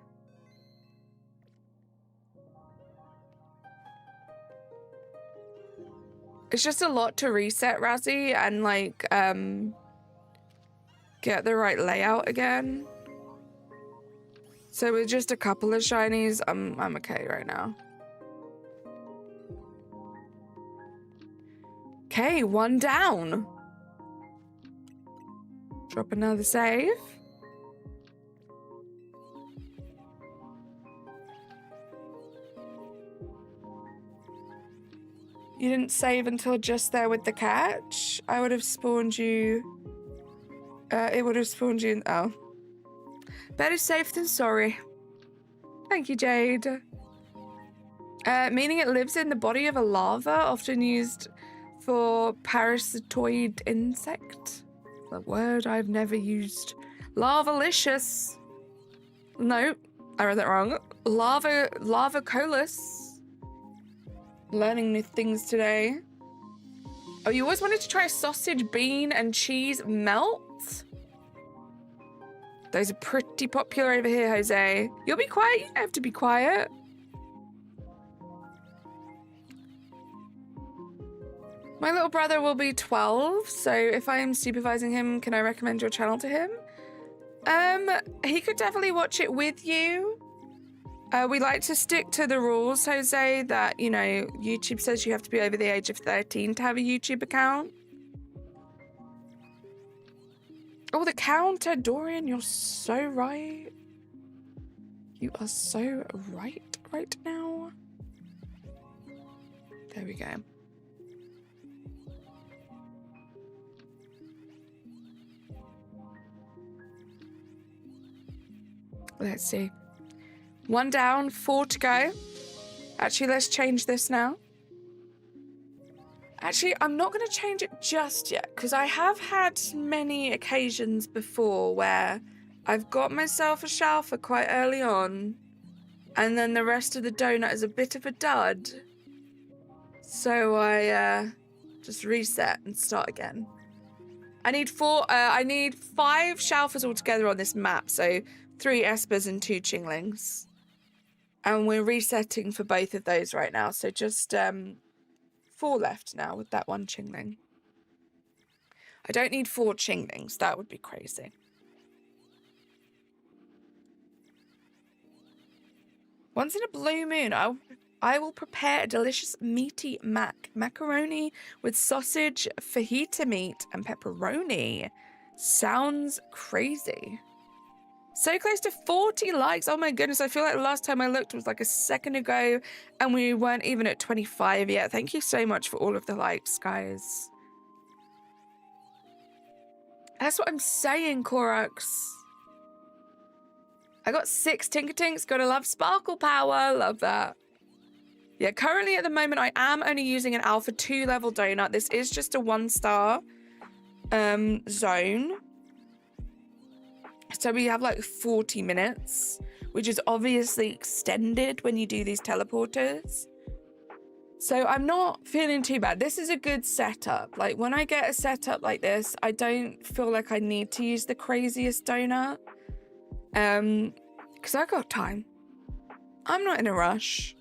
It's just a lot to reset, Razzie, and like get the right layout again. So with just a couple of shinies, I'm okay right now. Okay, one down. Drop another save. You didn't save until just there with the catch? I would have spawned you... it would have spawned you in... Oh. Better safe than sorry. Thank you, Jade. Meaning it lives in the body of a larva, often used for parasitoid insect. A word I've never used. Larvalicious. No, I read that wrong. Larvacolus. Learning new things today. Oh, you always wanted to try sausage, bean, and cheese melt? Those are pretty popular over here, Jose. You'll be quiet. You don't have to be quiet. My little brother will be 12, so if I am supervising him, can I recommend your channel to him? He could definitely watch it with you. We like to stick to the rules, Jose, that, you know, YouTube says you have to be over the age of 13 to have a YouTube account. Oh, the counter, Dorian, you're so right. You are so right now. There we go. Let's see. One down, 4 to go. Actually, let's change this now. Actually, I'm not going to change it just yet, because I have had many occasions before where I've got myself a shalfer quite early on, and then the rest of the donut is a bit of a dud. So I just reset and start again. I need 5 shalfers altogether on this map, so 3 espers and 2 chinglings. And we're resetting for both of those right now, so just 4 left now with that 1 chingling. I don't need 4 chinglings, that would be crazy. Once in a blue moon, I will prepare a delicious meaty macaroni with sausage, fajita meat, and pepperoni. Sounds crazy. So close to 40 likes. Oh my goodness, I feel like the last time I looked was like a second ago and we weren't even at 25 yet. Thank you so much for all of the likes, guys. That's what I'm saying, Corax. I got 6 Tinkertinks. Gotta love Sparkle Power. Love that. Yeah, currently at the moment I am only using an Alpha 2 level donut. This is just a 1-star zone. So we have like 40 minutes, which is obviously extended when you do these teleporters. So I'm not feeling too bad. This is a good setup. Like when I get a setup like this, I don't feel like I need to use the craziest donut. Because I got time. I'm not in a rush.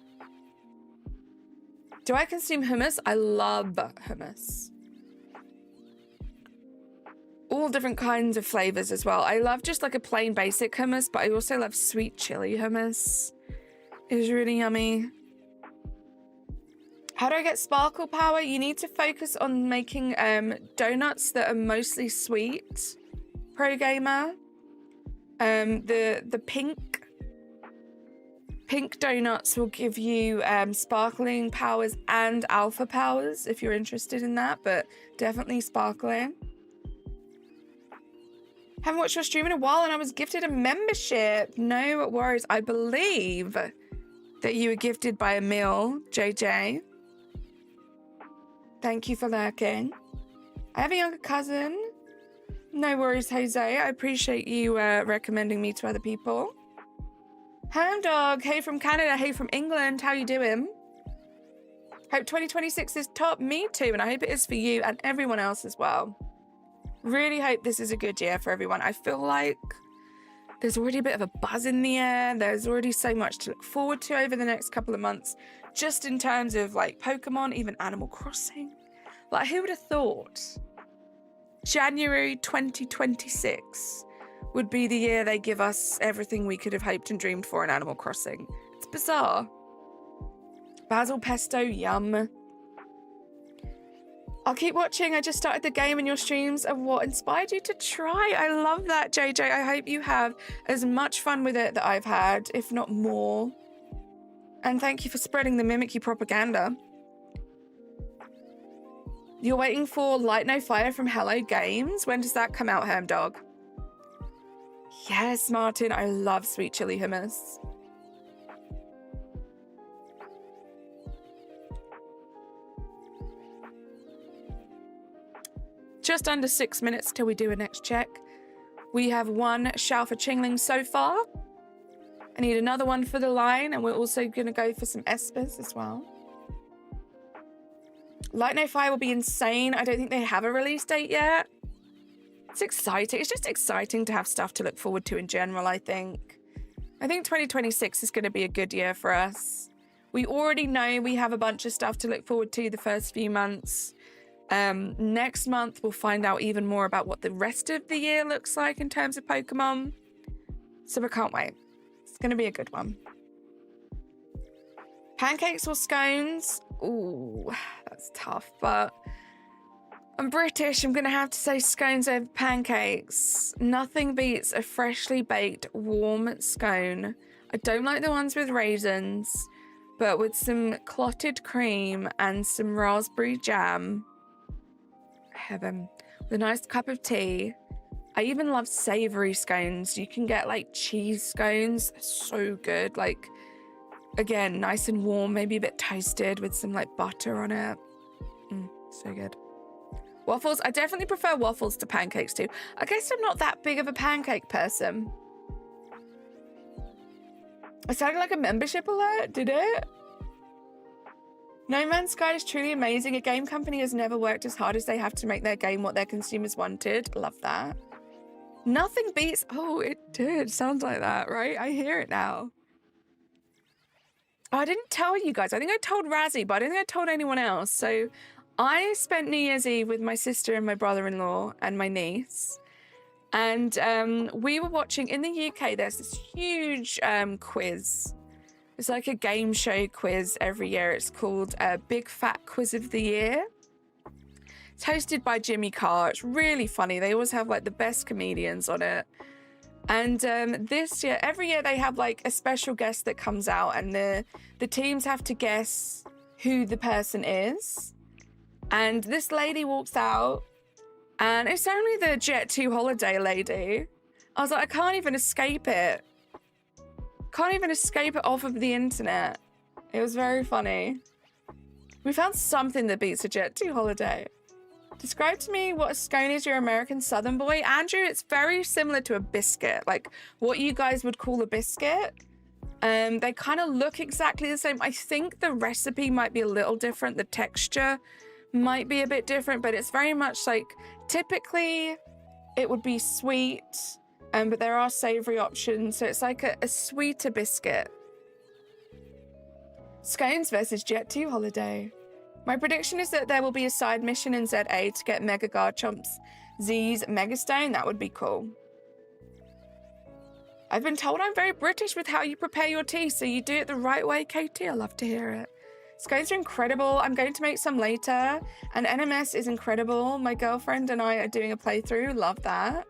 Do I consume hummus? I love hummus. All different kinds of flavors as well. I love just like a plain basic hummus, but I also love sweet chili hummus. It is really yummy. How do I get sparkle power? You need to focus on making donuts that are mostly sweet. Pro gamer. The pink donuts will give you sparkling powers and alpha powers if you're interested in that, but definitely sparkling. Haven't watched your stream in a while and I was gifted a membership. No worries. I believe that you were gifted by Emil, JJ. Thank you for lurking. I have a younger cousin. No worries, Jose. I appreciate you recommending me to other people. Hound dog. Hey from Canada. Hey from England. How you doing? Hope 2026 is top. Me too. And I hope it is for you and everyone else as well. Really hope this is a good year for everyone. I feel like There's already a bit of a buzz in the air. There's already so much to look forward to over the next couple of months, just in terms of like Pokemon, even Animal Crossing. Like, who would have thought January 2026 would be the year they give us everything we could have hoped and dreamed for in Animal Crossing? It's bizarre. Basil pesto, yum. I'll keep watching. I just started the game and your streams are what inspired you to try. I love that, JJ. I hope you have as much fun with it that I've had, if not more. And thank you for spreading the Mimikyu propaganda. You're waiting for Light No Fire from Hello Games. When does that come out, Hermdog? Yes, Martin. I love sweet chili hummus. Just under 6 minutes till we do a next check. We have one Shao for Chingling so far. I need another one for the line, and we're also going to go for some Espers as well. Light No Fire will be insane. I don't think they have a release date yet. It's exciting. It's just exciting to have stuff to look forward to in general, I think. I think 2026 is going to be a good year for us. We already know we have a bunch of stuff to look forward to the first few months. Next month, we'll find out even more about what the rest of the year looks like in terms of Pokemon. So I can't wait. It's going to be a good one. Pancakes or scones? Ooh, that's tough, but I'm British. I'm going to have to say scones over pancakes. Nothing beats a freshly baked, warm scone. I don't like the ones with raisins, but with some clotted cream and some raspberry jam. Heaven. With a nice cup of tea. I even love savory scones. You can get like cheese scones. So good. Like, again, nice and warm, maybe a bit toasted with some like butter on it. So good. Waffles. I definitely prefer waffles to pancakes too. I guess I'm not that big of a pancake person. It sounded like a membership alert, did it? No Man's Sky is truly amazing. A game company has never worked as hard as they have to make their game what their consumers wanted. Love that. Nothing beats... Oh, it did. Sounds like that, right? I hear it now. Oh, I didn't tell you guys. I think I told Razzie, but I don't think I told anyone else. So I spent New Year's Eve with my sister and my brother-in-law and my niece. And we were watching... In the UK, there's this huge quiz. It's like a game show quiz every year. It's called Big Fat Quiz of the Year. It's hosted by Jimmy Carr. It's really funny. They always have like the best comedians on it. And this year, every year they have like a special guest that comes out, and the teams have to guess who the person is. And this lady walks out, and it's only the Jet2 holiday lady. I was like, I can't even escape it. Can't even escape it off of the internet. It was very funny. We found something that beats a Jet2 holiday. Describe to me what a scone is, your American Southern boy. Andrew, it's very similar to a biscuit. Like what you guys would call a biscuit. They kind of look exactly the same. I think the recipe might be a little different. The texture might be a bit different, but it's very much like, typically it would be sweet. But there are savory options, so it's like a sweeter biscuit. Scones versus Jet2 holiday. My prediction is that there will be a side mission in ZA to get Mega Garchomp's Z's Megastone. That would be cool. I've been told I'm very British with how you prepare your tea, so you do it the right way, KT. I love to hear it. Scones are incredible. I'm going to make some later. And NMS is incredible. My girlfriend and I are doing a playthrough. Love that.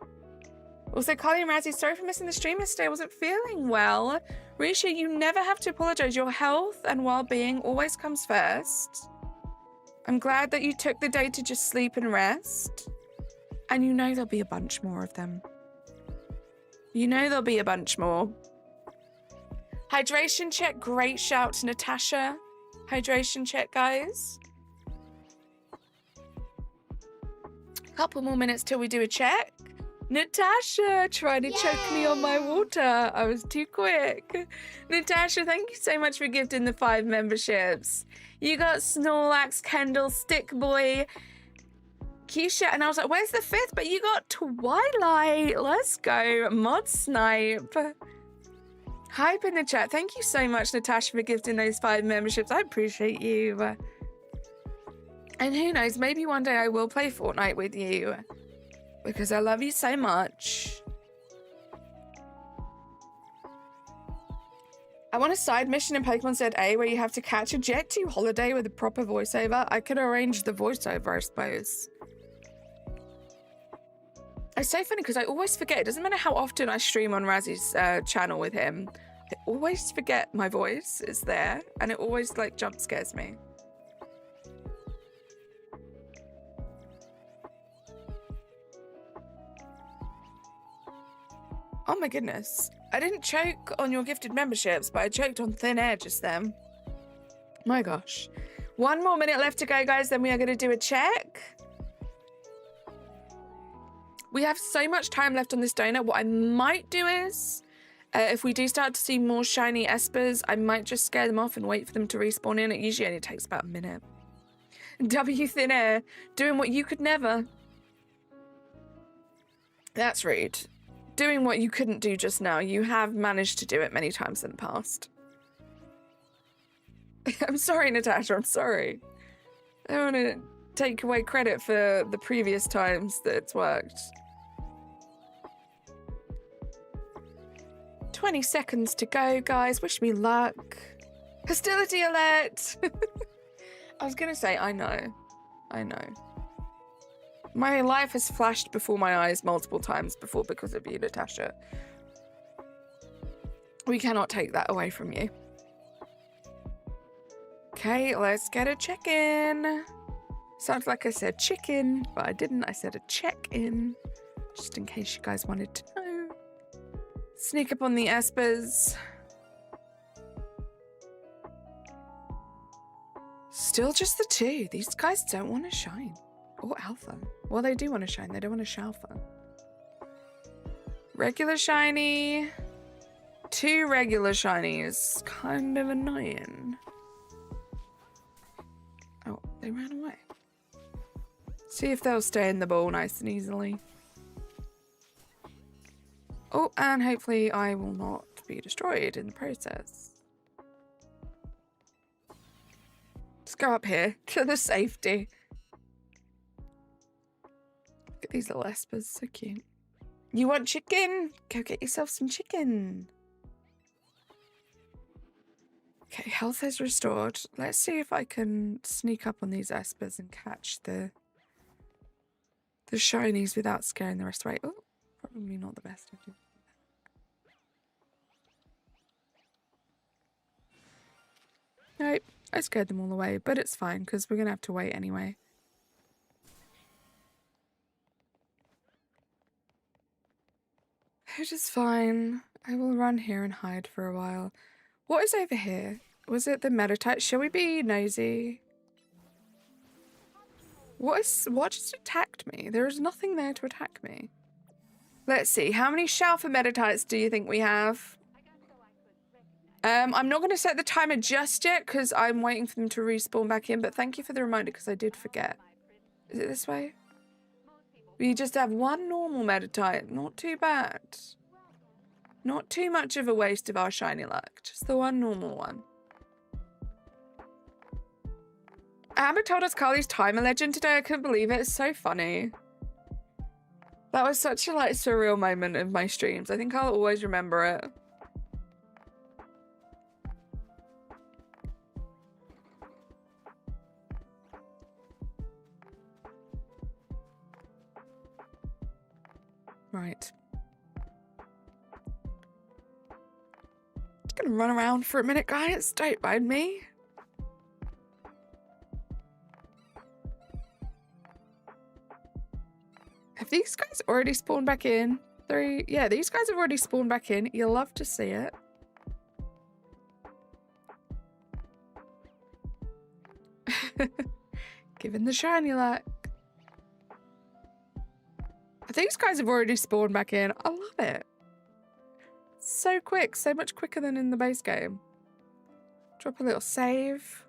Also, Carly and Razzie, sorry for missing the stream yesterday. I wasn't feeling well. Risha, you never have to apologize. Your health and well-being always comes first. I'm glad that you took the day to just sleep and rest. And you know there'll be a bunch more of them. You know there'll be a bunch more. Hydration check. Great shout to Natasha. Hydration check, guys. Couple more minutes till we do a check. Natasha trying to choke me on my water. I was too quick. Natasha, thank you so much for gifting the 5 memberships. You got Snorlax, Kendall, Stick Boy, Keisha, and I was like, where's the 5th? But you got Twilight. Let's go. Mod Snipe. Hype in the chat. Thank you so much, Natasha, for gifting those 5 memberships. I appreciate you. And who knows, maybe one day I will play Fortnite with you. Because I love you so much. I want a side mission in Pokemon ZA where you have to catch a Jet 2 holiday with a proper voiceover. I could arrange the voiceover, I suppose. It's so funny because I always forget. It doesn't matter how often I stream on Razzy's channel with him. I always forget my voice is there. And it always like jump scares me. Oh my goodness. I didn't choke on your gifted memberships, but I choked on thin air just then. My gosh. 1 more minute left to go, guys. Then we are going to do a check. We have so much time left on this donut. What I might do is, if we do start to see more shiny espers, I might just scare them off and wait for them to respawn in. It usually only takes about a minute. W thin air, doing what you could never. That's rude. Doing what you couldn't do just now. You have managed to do it many times in the past. I'm sorry, Natasha, I'm sorry. I don't want to take away credit for the previous times that it's worked. 20 seconds to go, guys. Wish me luck. Hostility alert! I was gonna say, I know. I know. My life has flashed before my eyes multiple times before because of you, Natasha. We cannot take that away from you. Okay, let's get a check-in. Sounds like I said chicken, but I didn't. I said a check-in. Just in case you guys wanted to know. Sneak up on the espers. Still just the 2. These guys don't want to shine. Or alpha. Well, they do want to shine. They don't want to shalfa. Regular shiny. 2 regular shinies. Kind of annoying. Oh, they ran away. See if they'll stay in the bowl nice and easily. Oh, and hopefully I will not be destroyed in the process. Let's go up here to the safety. Look at these little espers, so cute. You want chicken? Go get yourself some chicken. Okay, health is restored. Let's see if I can sneak up on these espers and catch the shinies without scaring the rest away. Oh, probably not the best idea. Nope, I scared them all away, but it's fine because we're going to have to wait anyway. It is fine. I will run here and hide for a while. What is over here? Was it the Meditite? Shall we be nosy? What just attacked me? There is nothing there to attack me. Let's see. How many Shalfa Meditites do you think we have? I'm not going to set the timer just yet because I'm waiting for them to respawn back in, but thank you for the reminder because I did forget. Is it this way? We just have 1 normal Meditite. Not too bad. Not too much of a waste of our shiny luck. Just the 1 normal one. Amber told us Carly's timer legend today. I couldn't believe it. It's so funny. That was such a surreal moment of my streams. I think I'll always remember it. Right. Just gonna run around for a minute, guys. Don't mind me. Have these guys already spawned back in? 3? Yeah, these guys have already spawned back in. You'll love to see it. Given the shiny luck. These guys have already spawned back in. I love it. So quick. So much quicker than in the base game. Drop a little save.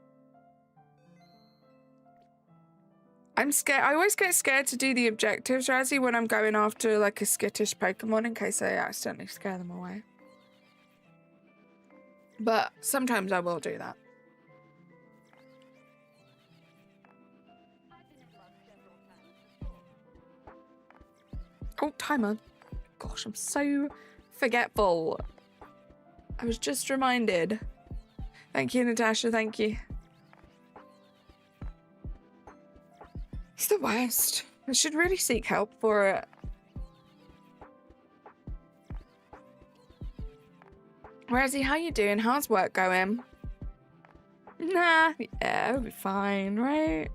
I'm scared. I always get scared to do the objectives, Razzie, when I'm going after like a skittish Pokemon in case I accidentally scare them away. But sometimes I will do that. Oh, timer. Gosh, I'm so forgetful. I was just reminded. Thank you, Natasha. Thank you. It's the worst. I should really seek help for it. Razzie, how you doing? How's work going? Nah, yeah, it'll be fine, right?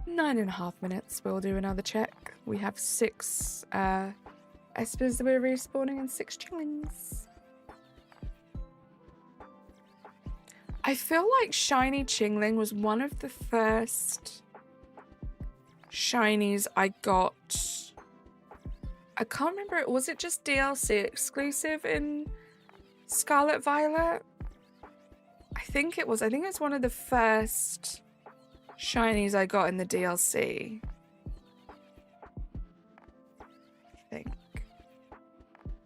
Nine and a half minutes. We'll do another check. We have 6 espers that we're respawning and 6 chillings. I feel like shiny Chingling was one of the first shinies I got. I can't remember, was it just DLC exclusive in Scarlet Violet? I think it was. I think it's one of the first shinies I got in the DLC. I think.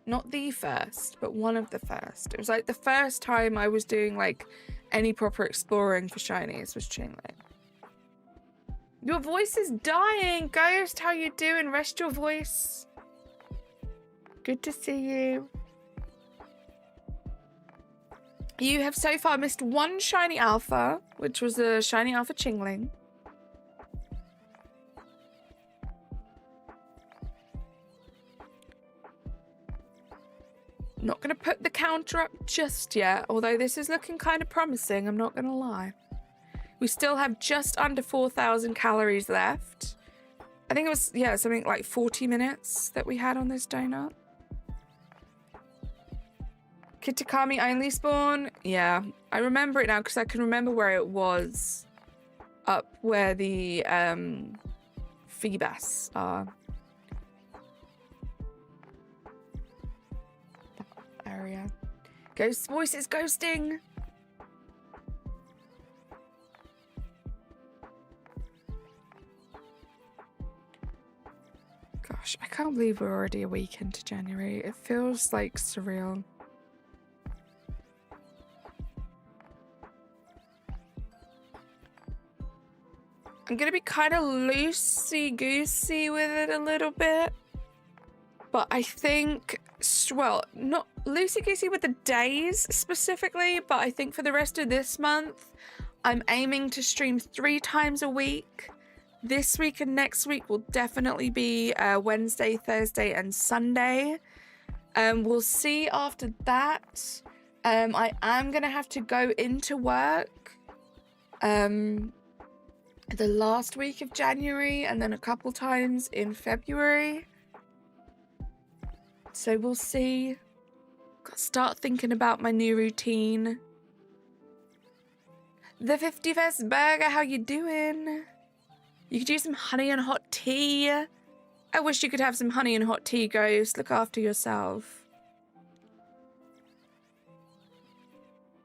Not the first, but one of the first. It was like the first time I was doing like any proper exploring for shinies was Chingling. Your voice is dying, Ghost. How you doing? Rest your voice. Good to see you. You have so far missed 1 shiny alpha, which was a shiny alpha Chingling. Not going to put the counter up just yet, although this is looking kind of promising, I'm not going to lie. We still have just under 4,000 calories left. I think it was, yeah, something like 40 minutes that we had on this donut. Kitakami only spawn? Yeah, I remember it now because I can remember where it was. Up where the Feebas are. That area. Ghost voice is ghosting! Gosh, I can't believe we're already a week into January. It feels like surreal. I'm going to be kind of loosey-goosey with it a little bit. But I think, well, not loosey-goosey with the days specifically, but I think for the rest of this month, I'm aiming to stream 3 times a week. This week and next week will definitely be Wednesday, Thursday, and Sunday. We'll see after that. I am going to have to go into work. The last week of January and then a couple times in February. So we'll see. Got to start thinking about my new routine. The 51st burger, how you doing? You could use some honey and hot tea. I wish you could have some honey and hot tea, Ghost. Look after yourself.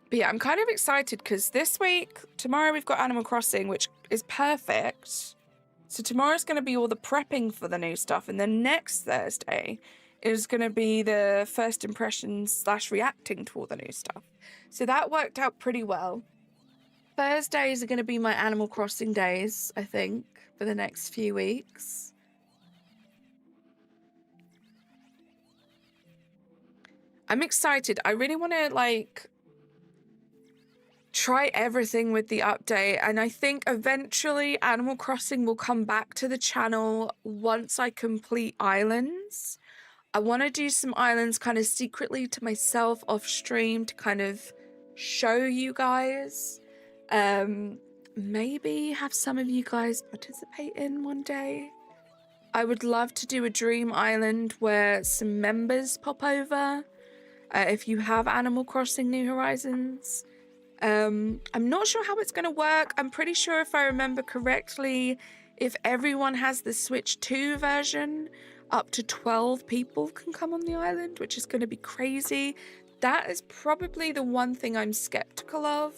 But yeah, I'm kind of excited because this week, tomorrow we've got Animal Crossing, which is perfect. So tomorrow's going to be all the prepping for the new stuff. And then next Thursday is going to be the first impressions / reacting to all the new stuff. So that worked out pretty well. Thursdays are going to be my Animal Crossing days, I think, for the next few weeks. I'm excited. I really want to, like, try everything with the update, and I think eventually Animal Crossing will come back to the channel once I complete islands. I want to do some islands kind of secretly to myself off stream to kind of show you guys. Maybe have some of you guys participate in one day. I would love to do a dream island where some members pop over if you have Animal Crossing New Horizons. I'm not sure how it's going to work. I'm pretty sure if I remember correctly, if everyone has the Switch 2 version, up to 12 people can come on the island, which is going to be crazy. that is probably the one thing I'm skeptical of,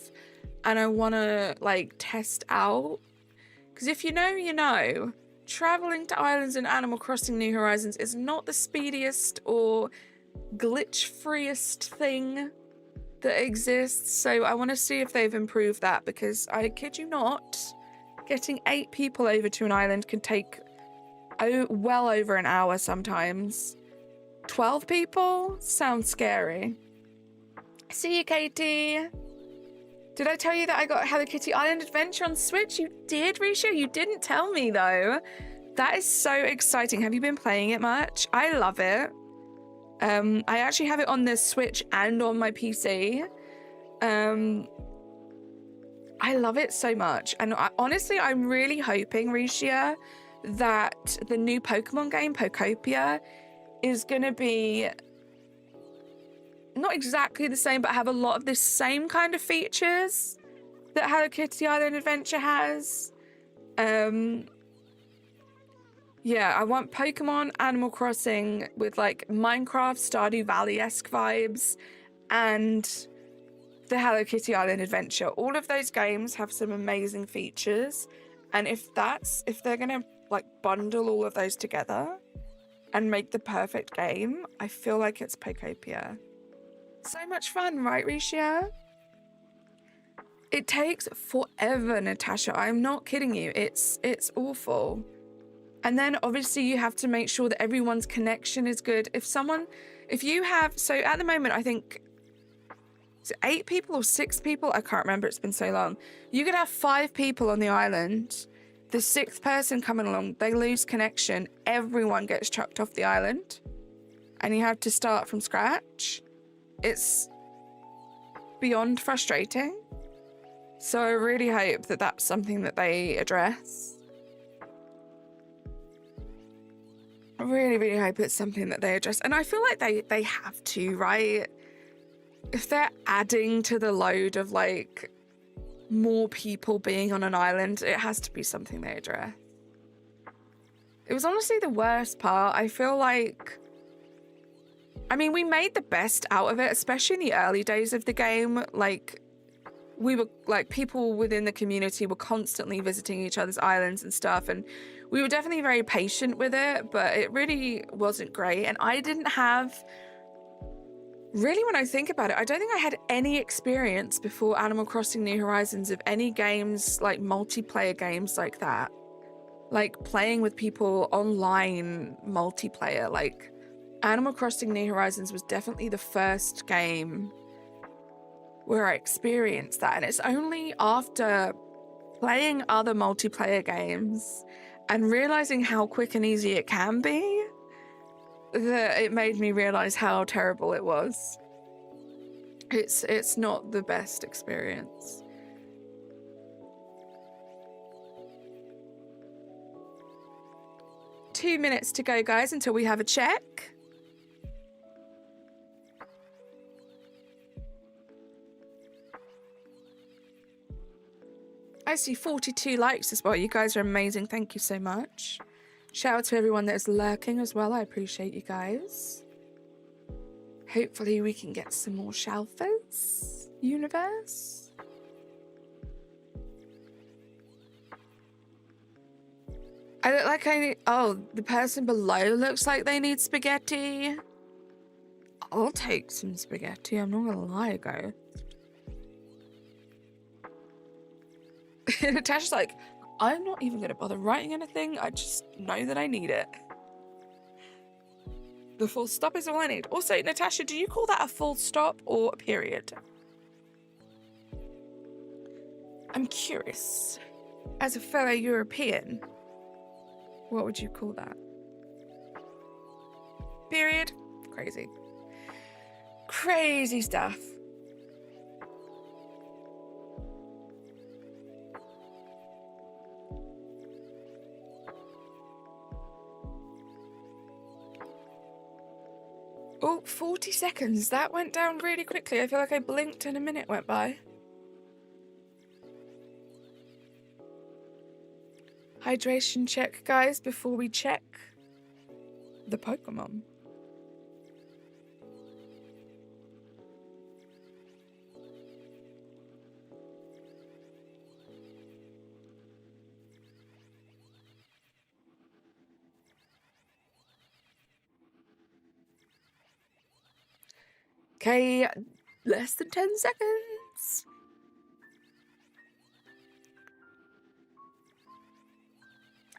and I want to like test out. Because if you know, you know, traveling to islands in Animal Crossing New Horizons is not the speediest or glitch-freest thing that exists. So I want to see if they've improved that, because I kid you not, getting 8 people over to an island can take well over an hour sometimes. 12 people? Sounds scary. See you, Katie. Did I tell you that I got Hello Kitty Island Adventure on Switch? You did, Risha? You didn't tell me, though. That is so exciting. Have you been playing it much? I love it. I actually have it on the Switch and on my PC. I love it so much. And honestly, I'm really hoping, Risha, that the new Pokemon game, Pokopia, is going to be not exactly the same, but have a lot of the same kind of features that Hello Kitty Island Adventure has. Yeah, I want Pokemon, Animal Crossing with like Minecraft, Stardew Valley-esque vibes, and the Hello Kitty Island Adventure. All of those games have some amazing features, and if they're gonna like bundle all of those together and make the perfect game, I feel like it's Pokopia. So much fun, right, Risha? It takes forever, Natasha. I'm not kidding you. It's awful. And then obviously you have to make sure that everyone's connection is good. If you have, so at the moment, I think it's 8 people or 6 people. I can't remember. It's been so long. You could have 5 people on the island. The 6th person coming along, they lose connection. Everyone gets chucked off the island. And you have to start from scratch. It's beyond frustrating. So I really hope that that's something that they address. I really, really hope it's something that they address. And I feel like they have to, right? If they're adding to the load of like more people being on an island, it has to be something they address. It was honestly the worst part. I feel like, I mean, we made the best out of it, especially in the early days of the game. Like, we were like, people within the community were constantly visiting each other's islands and stuff, and we were definitely very patient with it, but it really wasn't great. And I didn't have, really, when I think about it, I don't think I had any experience before Animal Crossing New Horizons of any games, like multiplayer games like that. Like playing with people online multiplayer. Like Animal Crossing New Horizons was definitely the first game where I experienced that. And it's only after playing other multiplayer games and realizing how quick and easy it can be that it made me realize how terrible it was. It's not the best experience. Two minutes to go, guys, until we have a check. I see 42 likes as well. You guys are amazing. Thank you so much. Shout out to everyone that is lurking as well. I appreciate you guys. Hopefully we can get some more shelfers. Universe. I look like I need... Oh, the person below looks like they need spaghetti. I'll take some spaghetti. I'm not gonna lie, guys. Natasha's like, I'm not even gonna bother writing anything. I just know that I need it. The full stop is all I need. Also, Natasha, do you call that a full stop or a period? I'm curious. As a fellow European, what would you call that? Period? Crazy. Crazy stuff. Oh, 40 seconds. That went down really quickly. I feel like I blinked and a minute went by. Hydration check, guys, before we check the Pokemon. Okay, less than 10 seconds.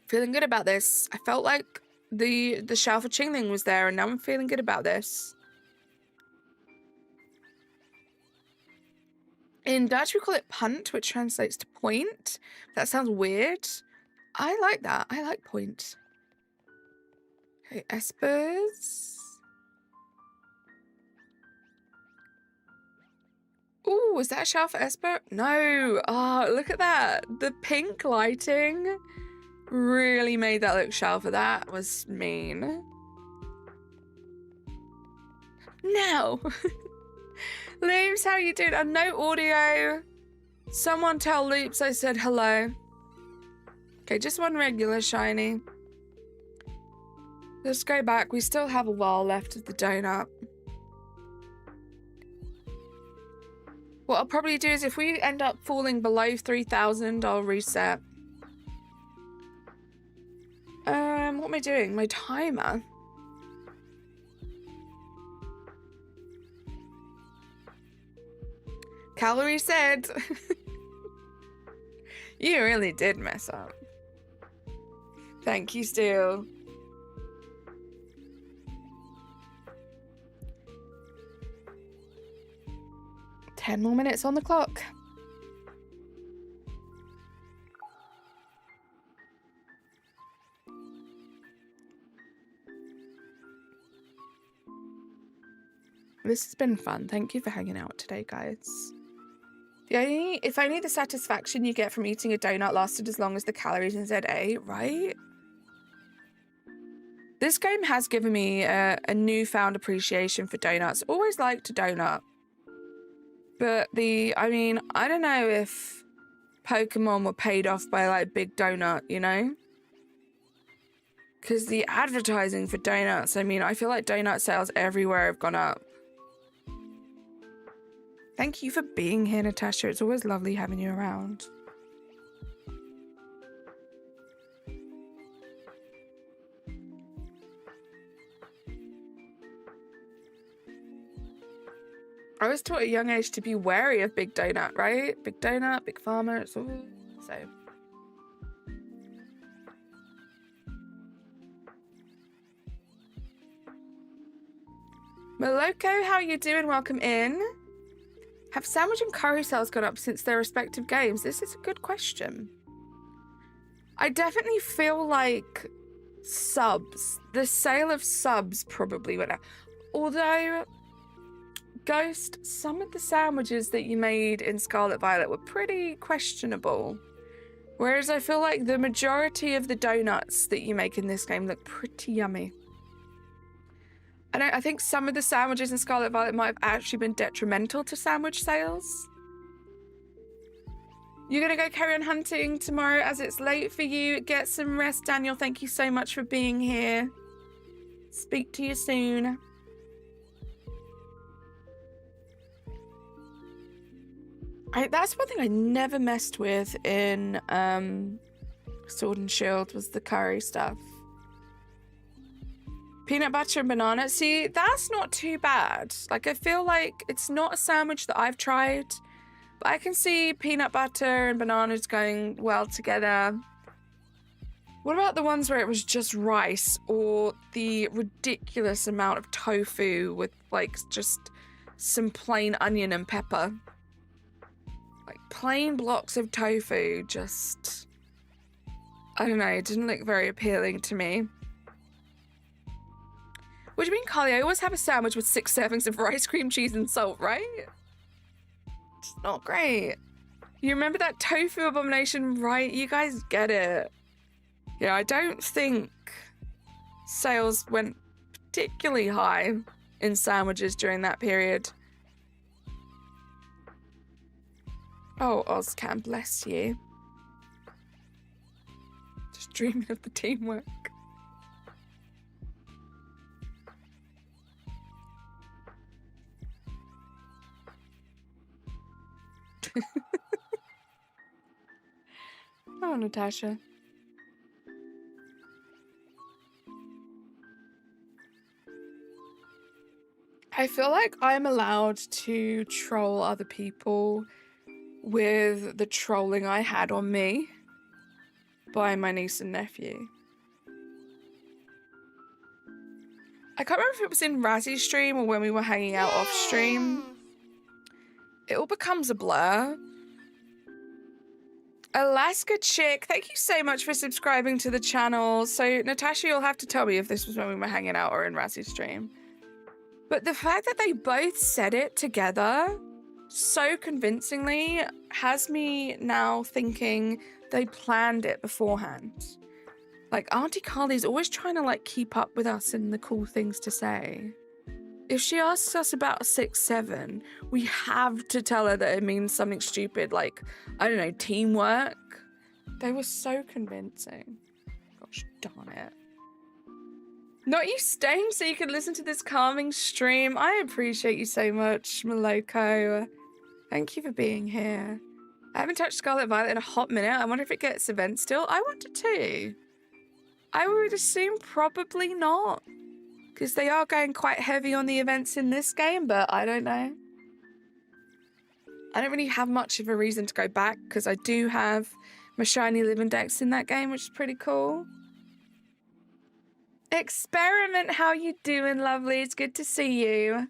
Feeling good about this. I felt like the shelf of Qingling was there, and now I'm feeling good about this. In Dutch, we call it punt, which translates to point. That sounds weird. I like that. I like point. Okay, espers. Ooh, is that a shell for esper? No. Oh, look at that. The pink lighting really made that look shell for. That was mean. No. Loops, how you doing? No audio. Someone tell Loops I said hello. Okay, just one regular shiny. Let's go back. We still have a while left of the donut. What I'll probably do is if we end up falling below 3,000, I'll reset. What am I doing? My timer. Calorie said. You really did mess up. Thank you, Stu. Ten more minutes on the clock. This has been fun. Thank you for hanging out today, guys. If only the satisfaction you get from eating a donut lasted as long as the calories in ZA, right? This game has given me a newfound appreciation for donuts. Always liked a donut. But I mean, I don't know if Pokemon were paid off by, like, Big Donut, you know? Because the advertising for donuts, I mean, I feel like donut sales everywhere have gone up. Thank you for being here, Natasha. It's always lovely having you around. I was taught at a young age to be wary of Big Donut, right? Big Donut, Big Pharma, it's all... So... Moloko, how you doing? Welcome in. Have sandwich and curry sales gone up since their respective games? This is a good question. I definitely feel like subs, the sale of subs probably went up. Although, Ghost, some of the sandwiches that you made in Scarlet Violet were pretty questionable. Whereas I feel like the majority of the donuts that you make in this game look pretty yummy. I think some of the sandwiches in Scarlet Violet might have actually been detrimental to sandwich sales. You're going to go carry on hunting tomorrow as it's late for you. Get some rest, Daniel. Thank you so much for being here. Speak to you soon. That's one thing I never messed with in Sword and Shield was the curry stuff. Peanut butter and banana. See, that's not too bad. Like, I feel like it's not a sandwich that I've tried, but I can see peanut butter and bananas going well together. What about the ones where it was just rice or the ridiculous amount of tofu with, like, just some plain onion and pepper? Like, plain blocks of tofu just... I don't know, it didn't look very appealing to me. What do you mean, Carly? I always have a sandwich with 6 servings of rice, cream cheese, and salt, right? It's not great. You remember that tofu abomination, right? You guys get it. Yeah, I don't think sales went particularly high in sandwiches during that period. Oh, Ozcam, bless you. Just dreaming of the teamwork. Oh, Natasha. I feel like I'm allowed to troll other people with the trolling I had on me by my niece and nephew. I can't remember if it was in Razzy's stream or when we were hanging out off stream. It all becomes a blur. Alaska Chick, thank you so much for subscribing to the channel. So, Natasha, you'll have to tell me if this was when we were hanging out or in Razzy's stream. But the fact that they both said it together so convincingly has me now thinking they planned it beforehand. Like, Auntie Carly's always trying to, like, keep up with us and the cool things to say. If she asks us about 6-7, we have to tell her that it means something stupid, like, I don't know, teamwork. They were so convincing. Gosh darn it. Not you staying so you can listen to this calming stream. I appreciate you so much, Maloko. Thank you for being here. I haven't touched Scarlet Violet in a hot minute. I wonder if it gets events still. I wonder too. I would assume probably not, because they are going quite heavy on the events in this game, but I don't know. I don't really have much of a reason to go back, because I do have my shiny living dex in that game, which is pretty cool. Experiment, how you doing, lovely? It's good to see you.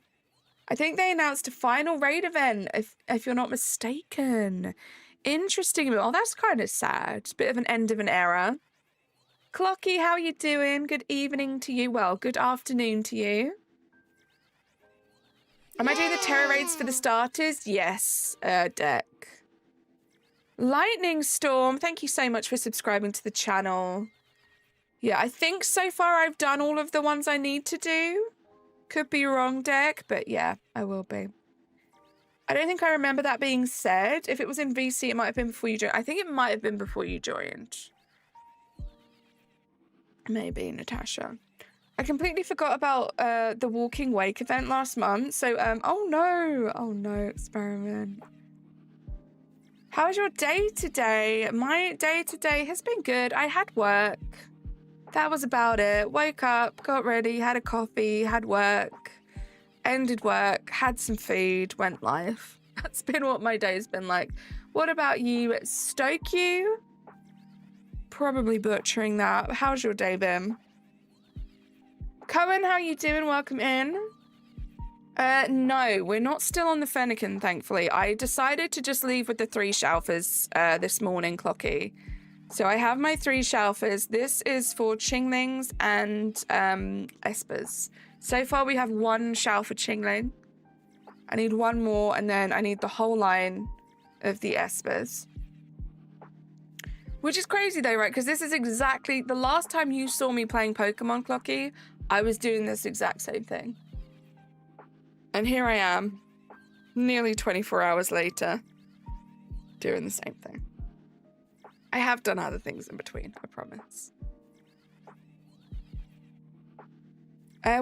I think they announced a final raid event, if you're not mistaken. Interesting. Oh, that's kind of sad. Bit of an end of an era. Clocky, how you doing? Good evening to you. Well, good afternoon to you. Am I doing the terror raids for the starters? Yes, Deck. Lightning Storm, thank you so much for subscribing to the channel. Yeah, I think so far I've done all of the ones I need to do. Could be wrong, Deck, but yeah, I will be. I don't think I remember that being said. If it was in VC, it might have been before you joined. I think it might have been before you joined. Maybe, Natasha. I completely forgot about the Walking Wake event last month. So, oh no, Experiment. How was your day today? My day today has been good. I had work. That was about it. Woke up, got ready, had a coffee, had work, ended work, had some food, went live. That's been what my day's been like. What about you? Stoke you? Probably butchering that. How's your day been? Cohen, how you doing? Welcome in. No, we're not still on the Fennekin, thankfully. I decided to just leave with the 3 Shalfers this morning, Clocky. So I have my 3 Shalfers. This is for Chinglings and Espers. So far we have 1 Shalfer Chingling. I need 1 more, and then I need the whole line of the Espers. Which is crazy though, right? Because this is exactly the last time you saw me playing Pokemon, Clocky, I was doing this exact same thing. And here I am, nearly 24 hours later, doing the same thing. I have done other things in between, I promise.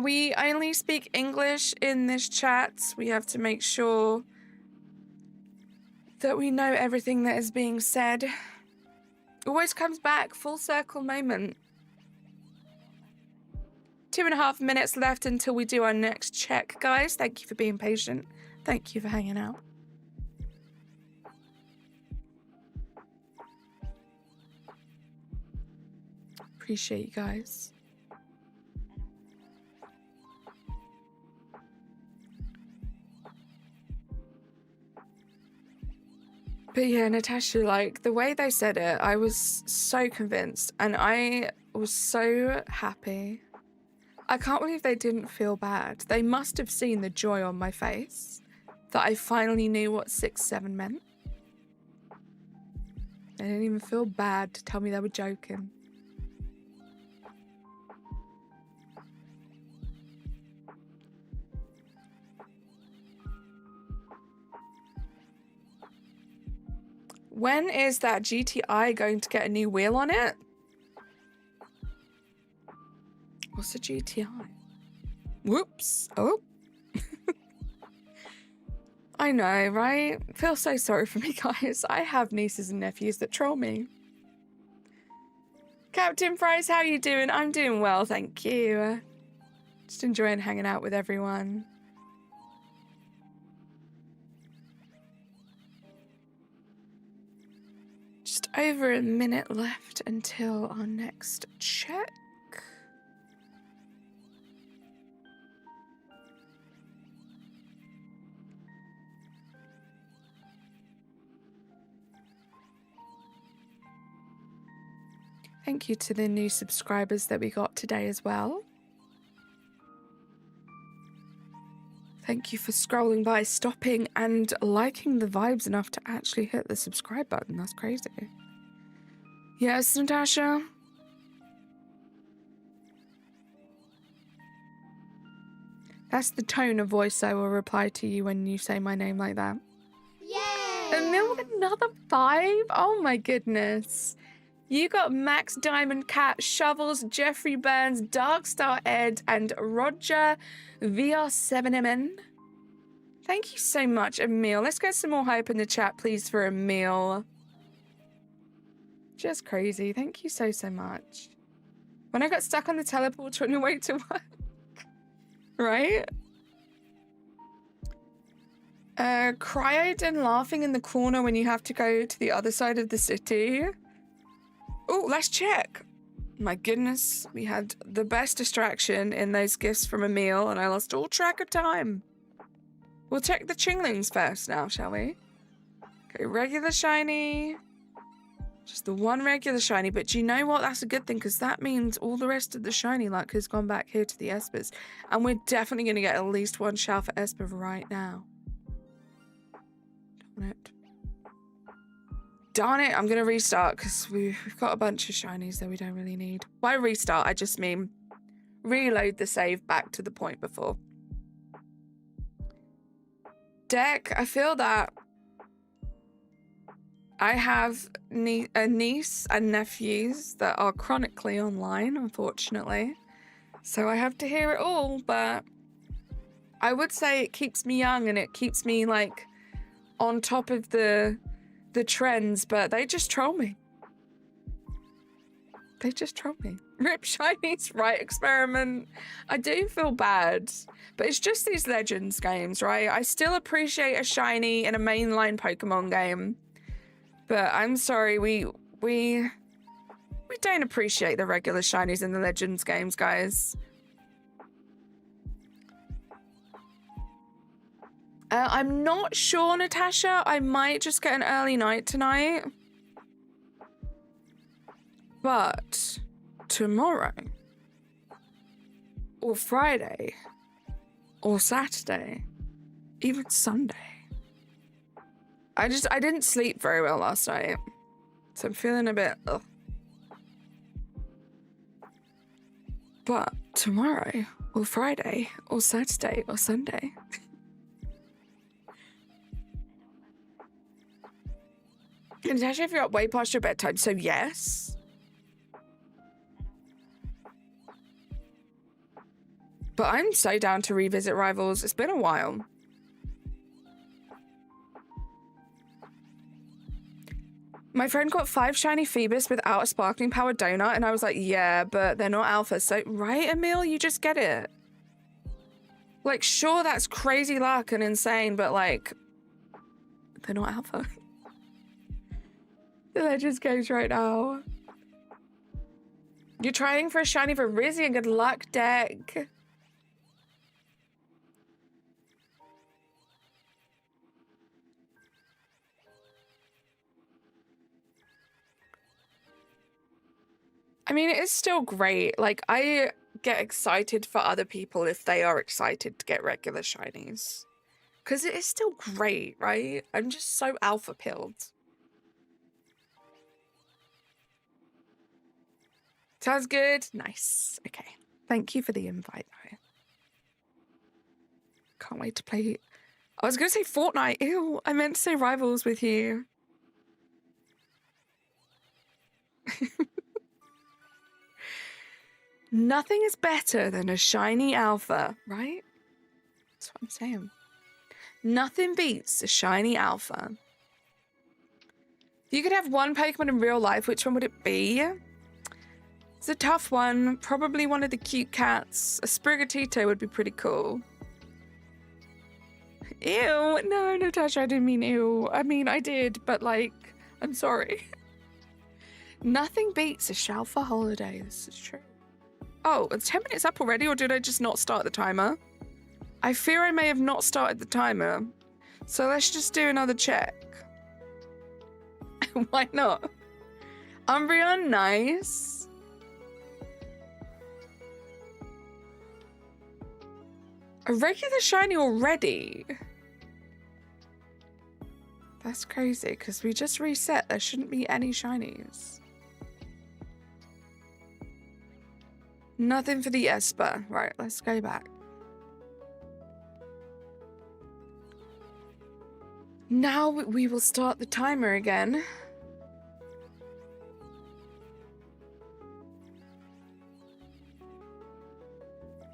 We only speak English in this chat. We have to make sure that we know everything that is being said. Always comes back, full circle moment. 2.5 minutes left until we do our next check, guys. Thank you for being patient. Thank you for hanging out. Appreciate you guys. But yeah, Natasha, like, the way they said it, I was so convinced, and I was so happy. I can't believe they didn't feel bad. They must have seen the joy on my face that I finally knew what 6-7 meant. They didn't even feel bad to tell me they were joking. When is that GTI going to get a new wheel on it? What's a GTI? Whoops. Oh. I know, right? Feel so sorry for me, guys. I have nieces and nephews that troll me. Captain Price, how you doing? I'm doing well, thank you. Just enjoying hanging out with everyone. over a minute left until our next check. Thank you to the new subscribers that we got today as well. Thank you for scrolling by, stopping and liking the vibes enough to actually hit the subscribe button. That's crazy. Yes, Natasha? That's the tone of voice I will reply to you when you say my name like that. Yay! Emil with another 5? Oh my goodness. You got Max Diamond Cat, Shovels, Jeffrey Burns, Darkstar Ed, and Roger VR7MN. Thank you so much, Emil. Let's get some more hype in the chat, please, for Emil. Just crazy. Thank you so, so much. When I got stuck on the teleporter on the way to work. Right? Cried and laughing in the corner when you have to go to the other side of the city. Oh, let's check. My goodness, we had the best distraction in those gifts from Emil, and I lost all track of time. We'll check the Chinglings first now, shall we? Okay, regular shiny. Just the one regular shiny, but do you know what? That's a good thing, because that means all the rest of the shiny luck has gone back here to the Espers. And we're definitely going to get at least one shell for Esper right now. Darn it. Darn it, I'm going to restart because we've got a bunch of shinies that we don't really need. By restart, I just mean reload the save back to the point before. Deck, I feel that I have a niece and nephews that are chronically online, unfortunately. So I have to hear it all, but I would say it keeps me young and it keeps me, like, on top of the trends, but they just troll me. They just troll me. Rip shinies, right? Experiment. I do feel bad, but it's just these Legends games, right? I still appreciate a shiny in a mainline Pokemon game, but I'm sorry, we don't appreciate the regular shinies in the Legends games, guys. I'm not sure, Natasha. I might just get an early night tonight. But tomorrow, or Friday, or Saturday, even Sunday. I didn't sleep very well last night, so I'm feeling a bit ugh. But tomorrow, or Friday, or Saturday, or Sunday. Natasha, if you're up way past your bedtime, so yes. But I'm so down to revisit Rivals. It's been a while. My friend got 5 shiny Phoebus without a sparkling power donut, and I was like, yeah, but they're not alpha. So, right, Emil? You just get it. Like, sure, that's crazy luck and insane, but, like, they're not alpha. The Legends goes right now. You're trying for a shiny for Rizzy and good luck, deck. I mean, it is still great. Like, I get excited for other people if they are excited to get regular shinies. Because it is still great, right? I'm just so alpha pilled. Sounds good? Nice. Okay. Thank you for the invite, though. Can't wait to play. I was going to say Fortnite. Ew, I meant to say Rivals with you. Nothing is better than a shiny alpha, right? That's what I'm saying. Nothing beats a shiny alpha. If you could have one Pokemon in real life, which one would it be? It's a tough one. Probably one of the cute cats. A Sprigatito would be pretty cool. Ew. No, Natasha, I didn't mean ew. I mean, I did, but like, I'm sorry. Nothing beats a Shalfa holiday. This is true. Oh, it's 10 minutes up already, or did I just not start the timer? I fear I may have not started the timer. So let's just do another check. Why not? Umbreon, nice. A regular shiny already? That's crazy, because we just reset. There shouldn't be any shinies. Nothing for the Esper. Right, let's go back. Now we will start the timer again.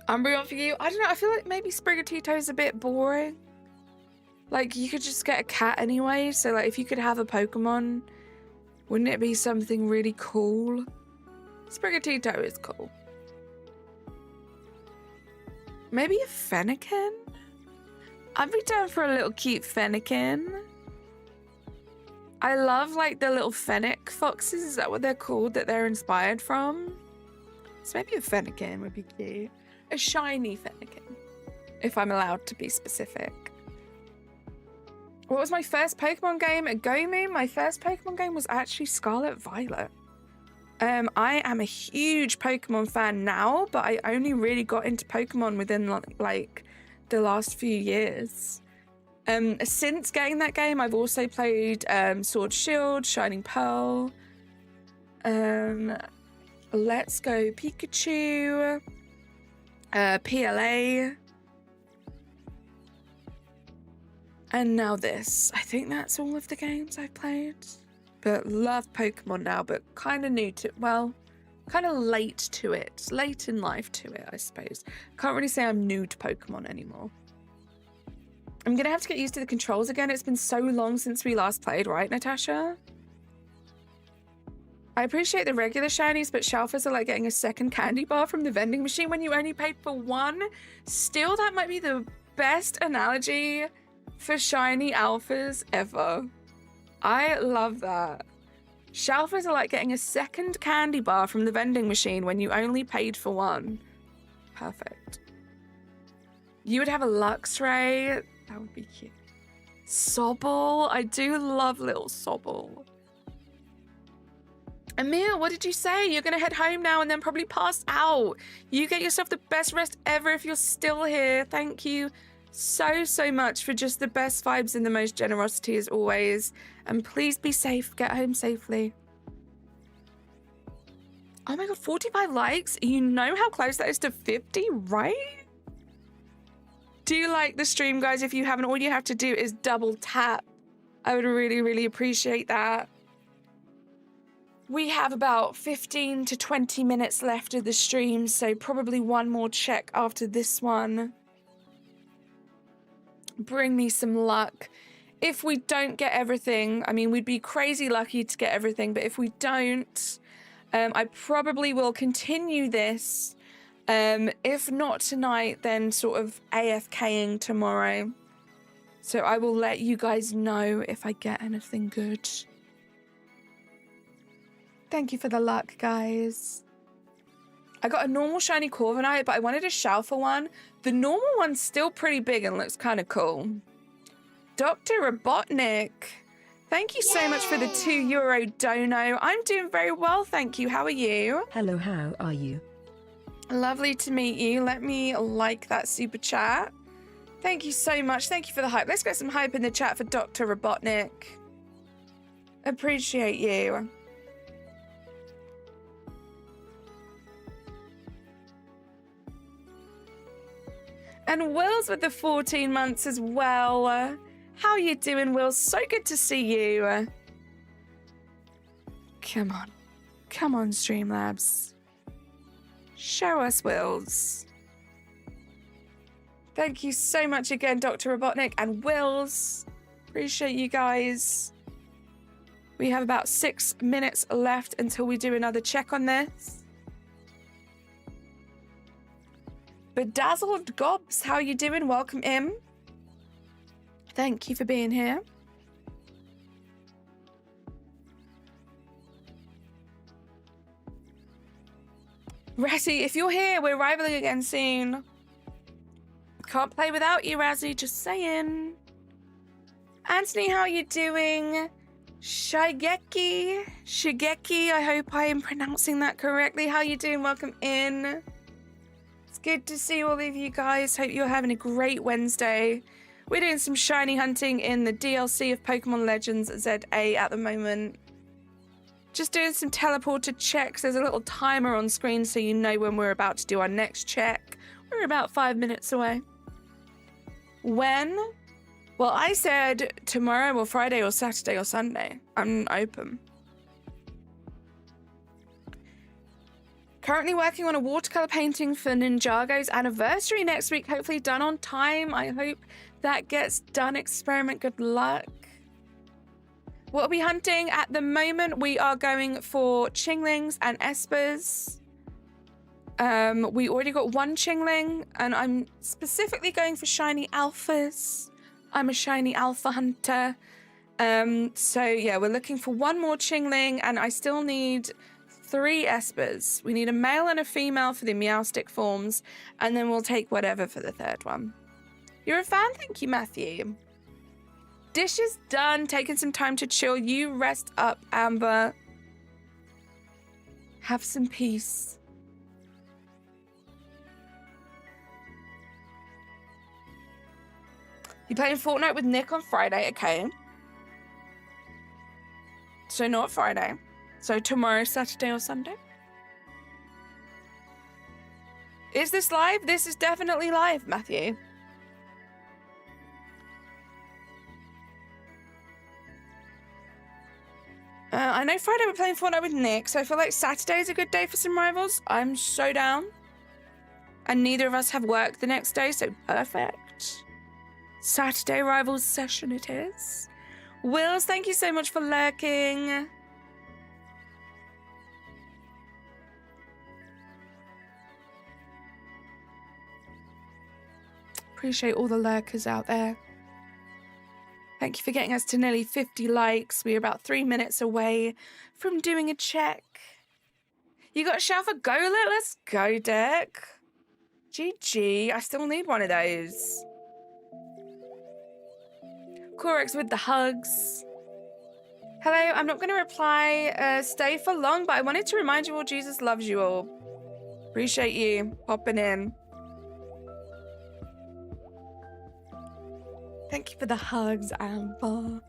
Umbreon for you? I don't know, I feel like maybe Sprigatito's a bit boring. Like, you could just get a cat anyway, so like if you could have a Pokemon, wouldn't it be something really cool? Sprigatito is cool. Maybe a Fennekin? I'd be down for a little cute Fennekin. I love like the little Fennec foxes, is that what they're called, that they're inspired from? So maybe a Fennekin would be cute. A shiny Fennekin, if I'm allowed to be specific. What was my first Pokemon game at Gomu? My first Pokemon game was actually Scarlet Violet. I am a huge Pokemon fan now, but I only really got into Pokemon within like the last few years. Since getting that game, I've also played Sword Shield, Shining Pearl, Let's Go Pikachu, PLA, and now this. I think that's all of the games I've played. But love Pokemon now, but kind of new to, well, kind of late to it. Late in life to it, I suppose. Can't really say I'm new to Pokemon anymore. I'm going to have to get used to the controls again. It's been so long since we last played, right, Natasha? I appreciate the regular shinies, but Shalfas are like getting a second candy bar from the vending machine when you only paid for one. Still, that might be the best analogy for shiny alphas ever. I love that. Shalfas are like getting a second candy bar from the vending machine when you only paid for one. Perfect. You would have a Luxray. That would be cute. Sobble. I do love little Sobble. Emil, what did you say? You're going to head home now and then probably pass out. You get yourself the best rest ever if you're still here. Thank you so much for just the best vibes and the most generosity as always. And please be safe. Get home safely. Oh my god, 45 likes? You know how close that is to 50, right? Do you like the stream, guys? If you haven't, all you have to do is double tap. I would really appreciate that. We have about 15 to 20 minutes left of the stream, so probably one more check after this one. Bring me some luck. If we don't get everything, I mean, we'd be crazy lucky to get everything, but if we don't, I probably will continue this. If not tonight, then sort of AFKing tomorrow. So I will let you guys know if I get anything good. Thank you for the luck, guys. I got a normal shiny Corviknight, but I wanted a Shalfa one. The normal one's still pretty big and looks kind of cool. Dr. Robotnik, thank you so much for the €2 dono. I'm doing very well, thank you. How are you? Hello, how are you? Lovely to meet you. Let me like that super chat. Thank you so much. Thank you for the hype. Let's get some hype in the chat for Dr. Robotnik. Appreciate you. And Will's with the 14 months as well. How you doing, Will? So good to see you. Come on. Come on, Streamlabs. Show us Wills. Thank you so much again, Dr. Robotnik and Wills. Appreciate you guys. We have about 6 minutes left until we do another check on this. Bedazzled Gobs, how you doing? Welcome in. Thank you for being here. Razzie, if you're here, we're rivaling again soon. Can't play without you, Razzie, just saying. Anthony, how are you doing? Shigeki, I hope I am pronouncing that correctly. How are you doing? Welcome in. It's good to see all of you guys. Hope you're having a great Wednesday. We're doing some shiny hunting in the DLC of Pokemon Legends ZA at the moment. Just doing some teleporter checks. There's a little timer on screen so you know when we're about to do our next check. We're about 5 minutes away. When? Well, I said tomorrow or Friday or Saturday or Sunday. I'm open. Currently working on a watercolor painting for Ninjago's anniversary next week. Hopefully done on time. I hope that gets done. Experiment. Good luck. What are we hunting? At the moment, we are going for Chinglings and Espers. We already got one Chingling, and I'm specifically going for shiny alphas. I'm a shiny alpha hunter. So yeah, we're looking for one more Chingling, and I still need 3 Espers. We need a male and a female for the Meowstic forms, and then we'll take whatever for the 3rd one. You're a fan? Thank you, Matthew. Dish is done. Taking some time to chill. You rest up, Amber. Have some peace. You playing Fortnite with Nick on Friday? Okay. So not Friday. So tomorrow, Saturday or Sunday? Is this live? This is definitely live, Matthew. I know Friday we're playing Fortnite with Nick, so I feel like Saturday is a good day for some rivals. I'm so down. And neither of us have work the next day, so perfect. Saturday rivals session it is. Wills, thank you so much for lurking. Appreciate all the lurkers out there. Thank you for getting us to nearly 50 likes. We're about 3 minutes away from doing a check. You got a shout for Golet? Let's go, Dick. GG. I still need one of those. Corex with the hugs. Hello, I'm not going to reply stay for long, but I wanted to remind you all Jesus loves you all. Appreciate you popping in. Thank you for the hugs, Amber.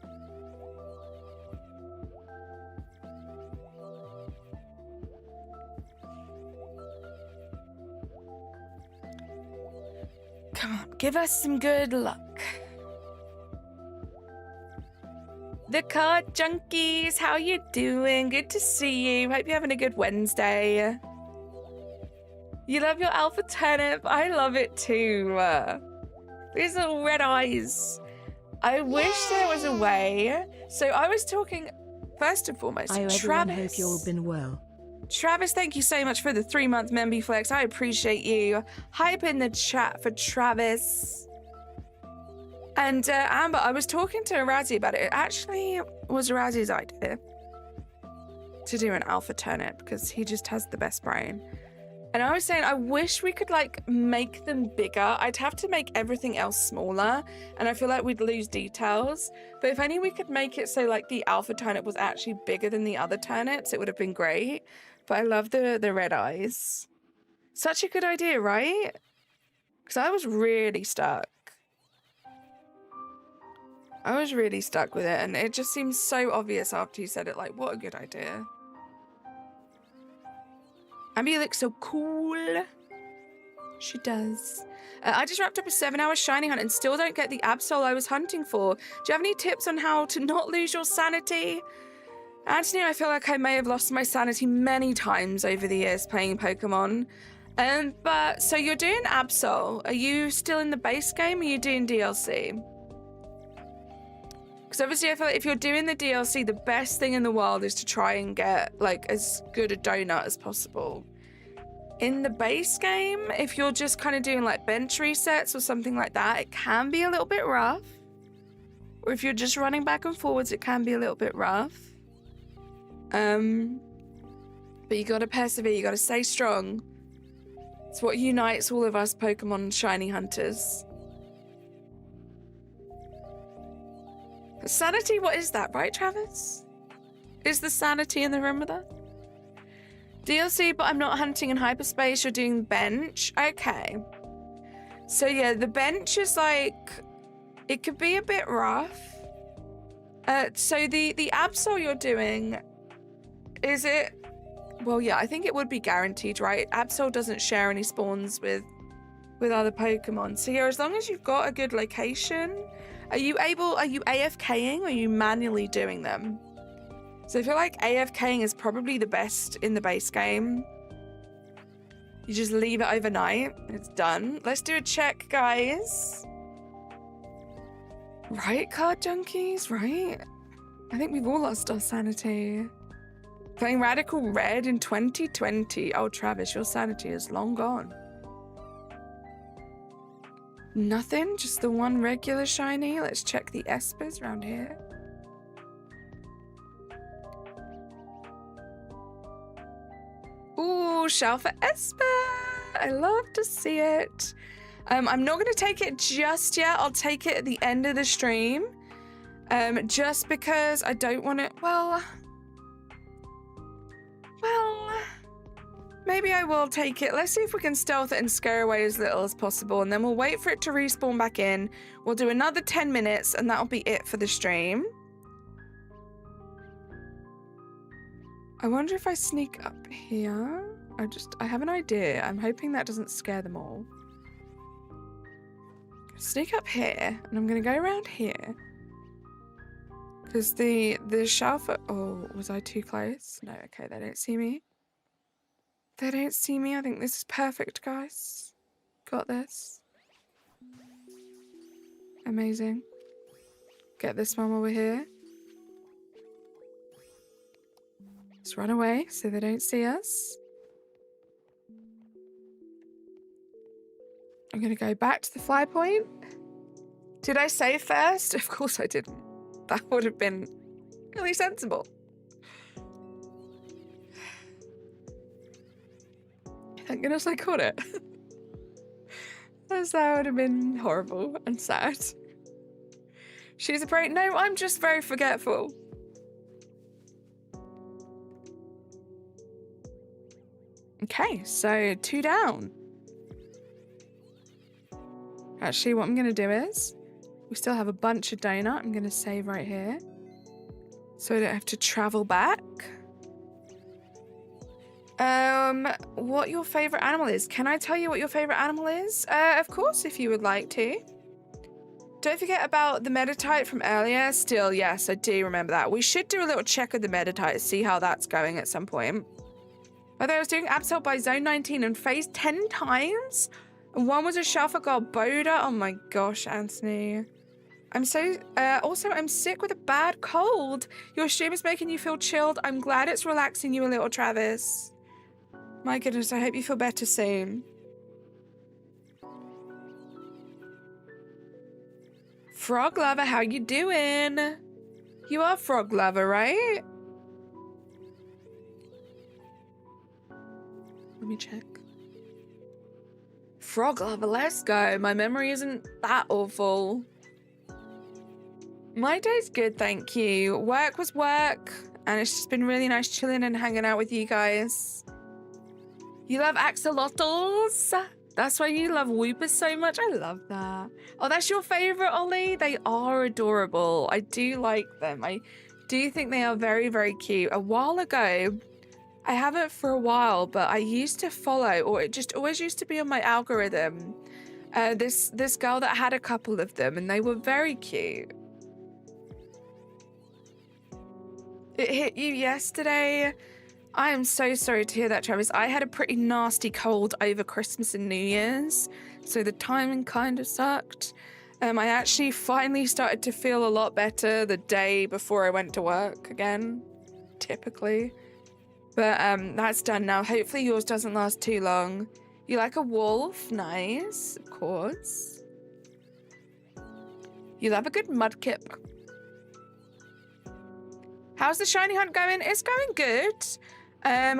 Come on, give us some good luck. The card junkies, how you doing? Good to see you. Hope you're having a good Wednesday. You love your alpha turnip? I love it too. These little red eyes. I wish there was a way. So I was talking, first and foremost, Hi, everyone. Travis. Hope you all been well. Travis, thank you so much for the 3-month Memby Flex. I appreciate you. Hype in the chat for Travis. And Amber, I was talking to Razzie about it. It actually was Razzie's idea to do an alpha turnip because he just has the best brain. And I was saying, I wish we could like make them bigger. I'd have to make everything else smaller and I feel like we'd lose details. But if only we could make it so like the alpha turnip was actually bigger than the other turnips, it would have been great. But I love the red eyes. Such a good idea, right? Because I was really stuck. I was really stuck with it and it just seems so obvious after you said it. Like, what a good idea. Amber looks so cool. She does. I just wrapped up a 7-hour shiny hunt and still don't get the Absol I was hunting for. Do you have any tips on how to not lose your sanity? Anthony, I feel like I may have lost my sanity many times over the years playing Pokemon. But so you're doing Absol. Are you still in the base game or are you doing DLC? Because obviously I feel like if you're doing the DLC, the best thing in the world is to try and get like as good a donut as possible. In the base game, if you're just kind of doing like bench resets or something like that, it can be a little bit rough. Or if you're just running back and forwards, it can be a little bit rough. But you gotta persevere, you gotta stay strong. It's what unites all of us Pokemon shiny hunters. Sanity, what is that, right, Travis? Is the sanity in the room with us? DLC, but I'm not hunting in hyperspace. You're doing bench. Okay. So yeah, the bench is like, it could be a bit rough. So the Absol you're doing, is it? Well, yeah, I think it would be guaranteed, right? Absol doesn't share any spawns with other Pokemon. So yeah, as long as you've got a good location, are you AFKing or are you manually doing them? So I feel like AFKing is probably the best in the base game. You just leave it overnight and it's done. Let's do a check, guys. Right, card junkies, right? I think we've all lost our sanity. Playing Radical Red in 2020. Oh, Travis, your sanity is long gone. Nothing, just the one regular shiny. Let's check the Espers around here. Ooh, Shalfa Esper. I love to see it. I'm not going to take it just yet. I'll take it at the end of the stream. Just because I don't want it. Well, maybe I will take it. Let's see if we can stealth it and scare away as little as possible. And then we'll wait for it to respawn back in. We'll do another 10 minutes and that'll be it for the stream. I wonder if I sneak up here. I have an idea. I'm hoping that doesn't scare them all. Sneak up here, and I'm gonna go around here. Because the Shalfa... Oh, was I too close? No, okay, they don't see me. They don't see me. I think this is perfect, guys. Got this. Amazing. Get this one while we're here. Let's run away so they don't see us. I'm going to go back to the fly point. Did I save first? Of course I didn't. That would have been really sensible. Thank goodness I caught it. That would have been horrible and sad. She's a brain. No, I'm just very forgetful. Okay, so 2 down. Actually, what I'm going to do is, we still have a bunch of donut. I'm going to save right here, so I don't have to travel back. What your favorite animal is? Can I tell you what your favorite animal is? Of course, if you would like to. Don't forget about the Meditite from earlier. Still, yes, I do remember that. We should do a little check of the Meditite to see how that's going at some point. Whether I was doing Absol by Zone 19 and phase 10 times. And one was a Shalfa God Boda. Oh my gosh, Anthony. I'm so... also, I'm sick with a bad cold. Your stream is making you feel chilled. I'm glad it's relaxing you a little, Travis. My goodness, I hope you feel better soon. Frog Lover, how you doing? You are Frog Lover, right? Let me check. Frog Lover, let's go. My memory isn't that awful. My day's good, thank you. Work was work, and it's just been really nice chilling and hanging out with you guys. You love axolotls? That's why you love Whoopers so much? I love that. Oh, that's your favorite, Ollie? They are adorable. I do like them. I do think they are very, very cute. A while ago, I haven't for a while, but I used to follow, or it just always used to be on my algorithm, this girl that had a couple of them, and they were very cute. It hit you yesterday. I am so sorry to hear that, Travis. I had a pretty nasty cold over Christmas and New Year's, so the timing kind of sucked. I actually finally started to feel a lot better the day before I went to work again, typically. But that's done now. Hopefully yours doesn't last too long. You like a wolf? Nice, of course. You love a good mudkip. How's the shiny hunt going? It's going good.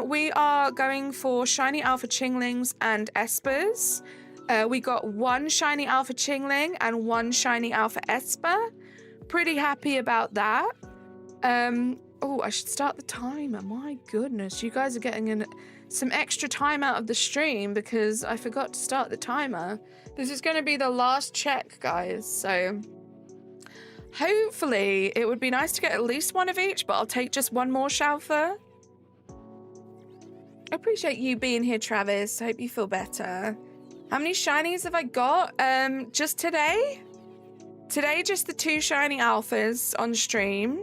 We are going for shiny alpha chinglings and espers. We got 1 shiny alpha chingling and 1 shiny alpha esper. Pretty happy about that. Oh, I should start the timer. My goodness, you guys are getting some extra time out of the stream because I forgot to start the timer. This is going to be the last check, guys, so hopefully it would be nice to get at least 1 of each, but I'll take just 1 more Shalfa. I appreciate you being here, Travis. I hope you feel better. How many shinies have I got? Just today? Today, just the 2 shiny alphas on stream.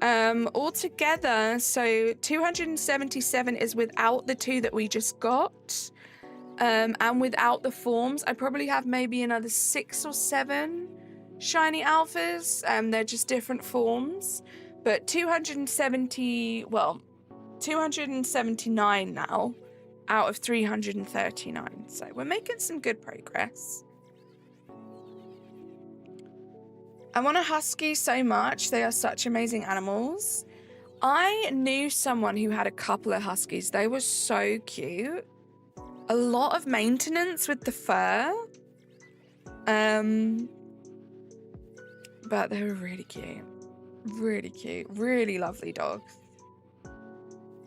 All together, so 277 is without the 2 that we just got. And without the forms, I probably have maybe another 6 or 7 shiny alphas. They're just different forms. But 279 now out of 339. So we're making some good progress. I want a husky so much. They are such amazing animals. I knew someone who had a couple of huskies. They were so cute. A lot of maintenance with the fur. But they were really cute. Really cute. Really lovely dogs.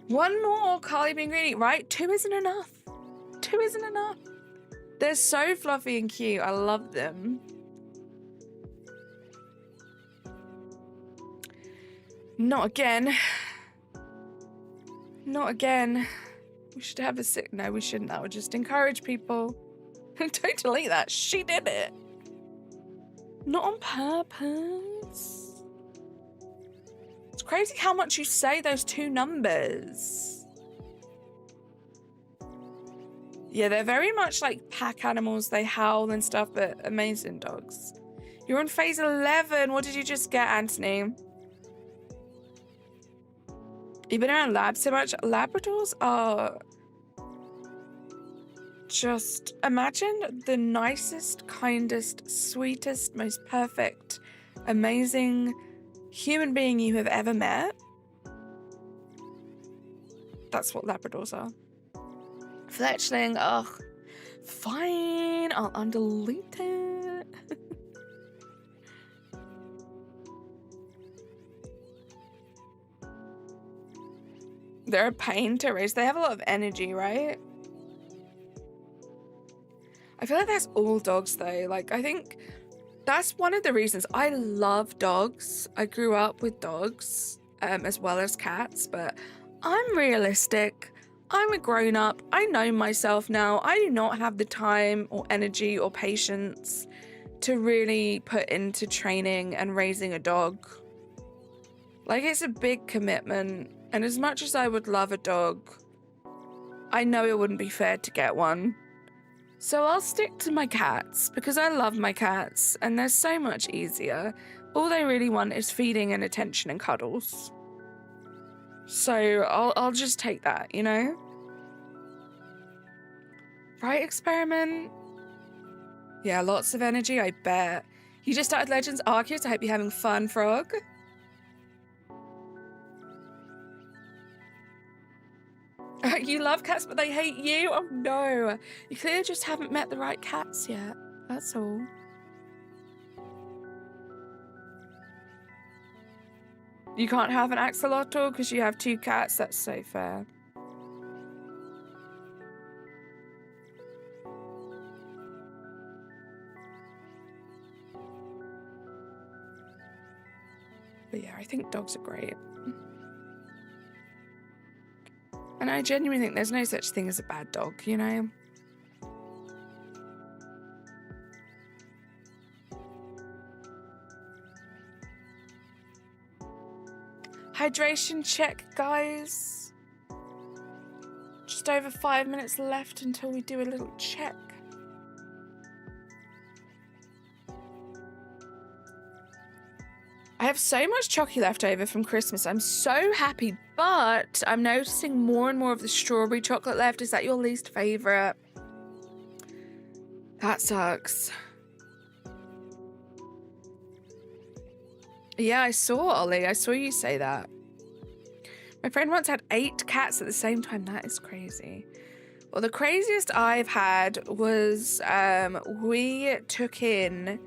1 more, Carly being greedy. Right? 2 isn't enough. 2 isn't enough. They're so fluffy and cute. I love them. Not again. Not again. We should have a sick. No, we shouldn't. That would just encourage people. Don't delete that. She did it. Not on purpose. It's crazy how much you say those 2 numbers. Yeah, they're very much like pack animals. They howl and stuff, but amazing dogs. You're on phase 11. What did you just get, Anthony? You've been around labs so much. Labradors are just, imagine the nicest, kindest, sweetest, most perfect, amazing human being you have ever met. That's what Labradors are. Fletchling, ugh. Fine, I'll undelete it. They're a pain to raise. They have a lot of energy, right? I feel like that's all dogs though. Like, I think that's one of the reasons I love dogs. I grew up with dogs, as well as cats, but I'm realistic. I'm a grown up. I know myself now. I do not have the time or energy or patience to really put into training and raising a dog. Like, it's a big commitment. And as much as I would love a dog, I know it wouldn't be fair to get one. So I'll stick to my cats because I love my cats and they're so much easier. All they really want is feeding and attention and cuddles. So I'll just take that, you know? Right, Experiment? Yeah, lots of energy, I bet. You just started Legends Arceus. I hope you're having fun, Frog. You love cats, but they hate you? Oh no. You clearly just haven't met the right cats yet. That's all. You can't have an axolotl because you have 2 cats? That's so fair. But yeah, I think dogs are great. And I genuinely think there's no such thing as a bad dog, you know? Hydration check, guys. Just over 5 minutes left until we do a little check. I have so much chocolate left over from Christmas. I'm so happy, but I'm noticing more and more of the strawberry chocolate left. Is that your least favorite? That sucks. Yeah, I saw, Ollie. I saw you say that. My friend once had 8 cats at the same time. That is crazy. Well, the craziest I've had was we took in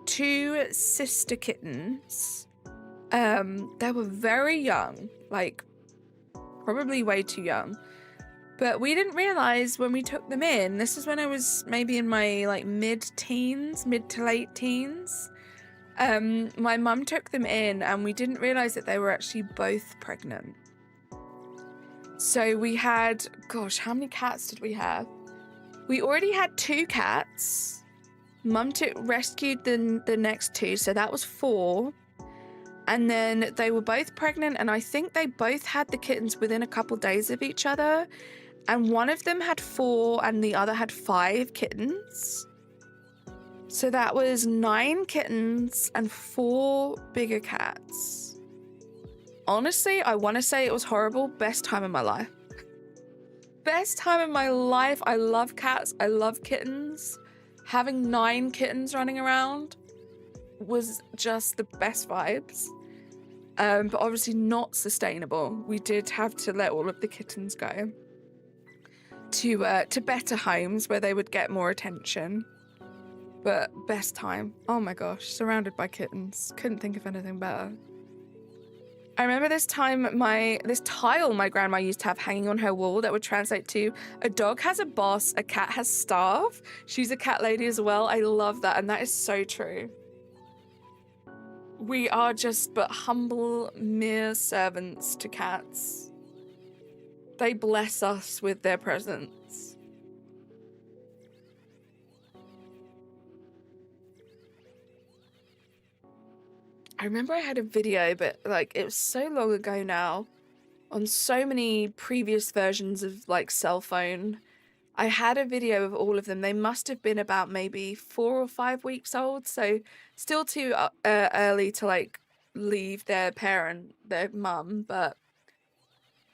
2 sister kittens. They were very young, like probably way too young. But we didn't realize when we took them in, this is when I was maybe in my like mid to late teens. My mum took them in and we didn't realize that they were actually both pregnant. So we had, gosh, how many cats did we have? We already had 2 cats. Mum rescued the next 2, so that was 4. And then they were both pregnant, and I think they both had the kittens within a couple days of each other. And one of them had 4 and the other had 5 kittens. So that was 9 kittens and 4 bigger cats. Honestly, I want to say it was horrible. Best time of my life. Best time of my life. I love cats. I love kittens. Having 9 kittens running around was just the best vibes. But obviously not sustainable. We did have to let all of the kittens go to better homes where they would get more attention. But best time. Oh my gosh, surrounded by kittens. Couldn't think of anything better. I remember this tile my grandma used to have hanging on her wall that would translate to a dog has a boss, a cat has staff. She's a cat lady as well. I love that, and that is so true. We are just but humble, mere servants to cats. They bless us with their presence. I remember I had a video, but like it was so long ago now, on so many previous versions of like cell phone. I had a video of all of them. They must have been about maybe 4 or 5 weeks old, so still too early to like leave their mum, but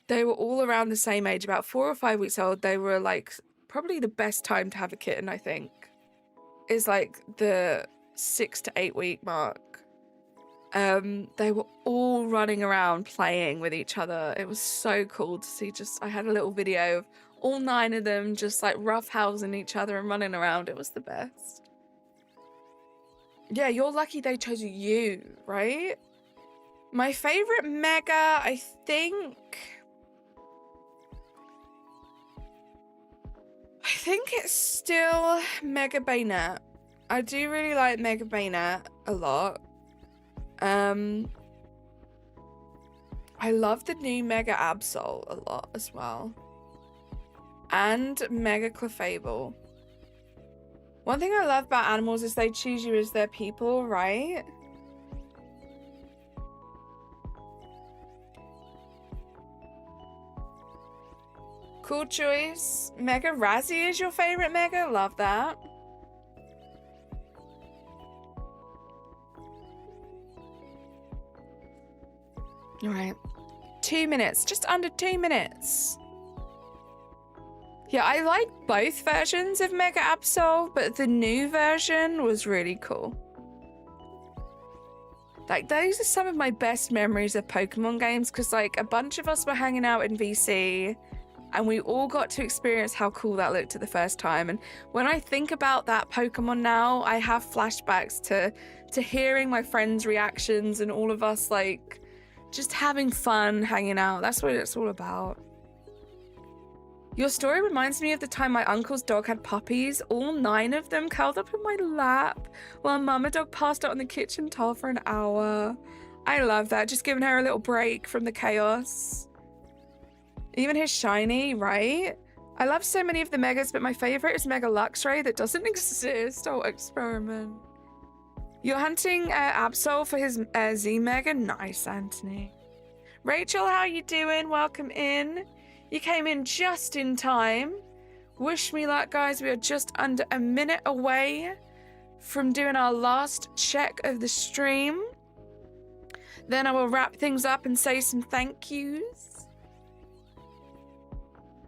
they were all around the same age, about 4 or 5 weeks old. They were like probably the best time to have a kitten, I think, is like the 6 to 8 week mark. They were all running around playing with each other. It was so cool to see. I had a little video of all 9 of them just like roughhousing each other and running around. It was the best. Yeah, you're lucky they chose you, right? My favorite mega, I think it's still Mega Bayonet. I do really like Mega Bayonet a lot. I love the new Mega Absol a lot as well. And Mega Clefable. One thing I love about animals is they choose you as their people, right? Cool choice. Mega Razzie is your favorite Mega? Love that. All right. 2 minutes. Just under 2 minutes. Yeah, I like both versions of Mega Absol, but the new version was really cool. Like, those are some of my best memories of Pokemon games, because like a bunch of us were hanging out in VC and we all got to experience how cool that looked at the first time. And when I think about that Pokemon now, I have flashbacks to hearing my friends' reactions and all of us like just having fun hanging out. That's what it's all about. Your story reminds me of the time my uncle's dog had puppies, all 9 of them curled up in my lap while Mama Dog passed out on the kitchen towel for an hour. I love that, just giving her a little break from the chaos. Even his shiny, right? I love so many of the megas, but my favorite is Mega Luxray that doesn't exist. Oh, experiment. You're hunting Absol for his Z-Mega? Nice, Anthony. Rachel, how you doing? Welcome in. You came in just in time. Wish me luck, guys. We are just under a minute away from doing our last check of the stream. Then I will wrap things up and say some thank yous.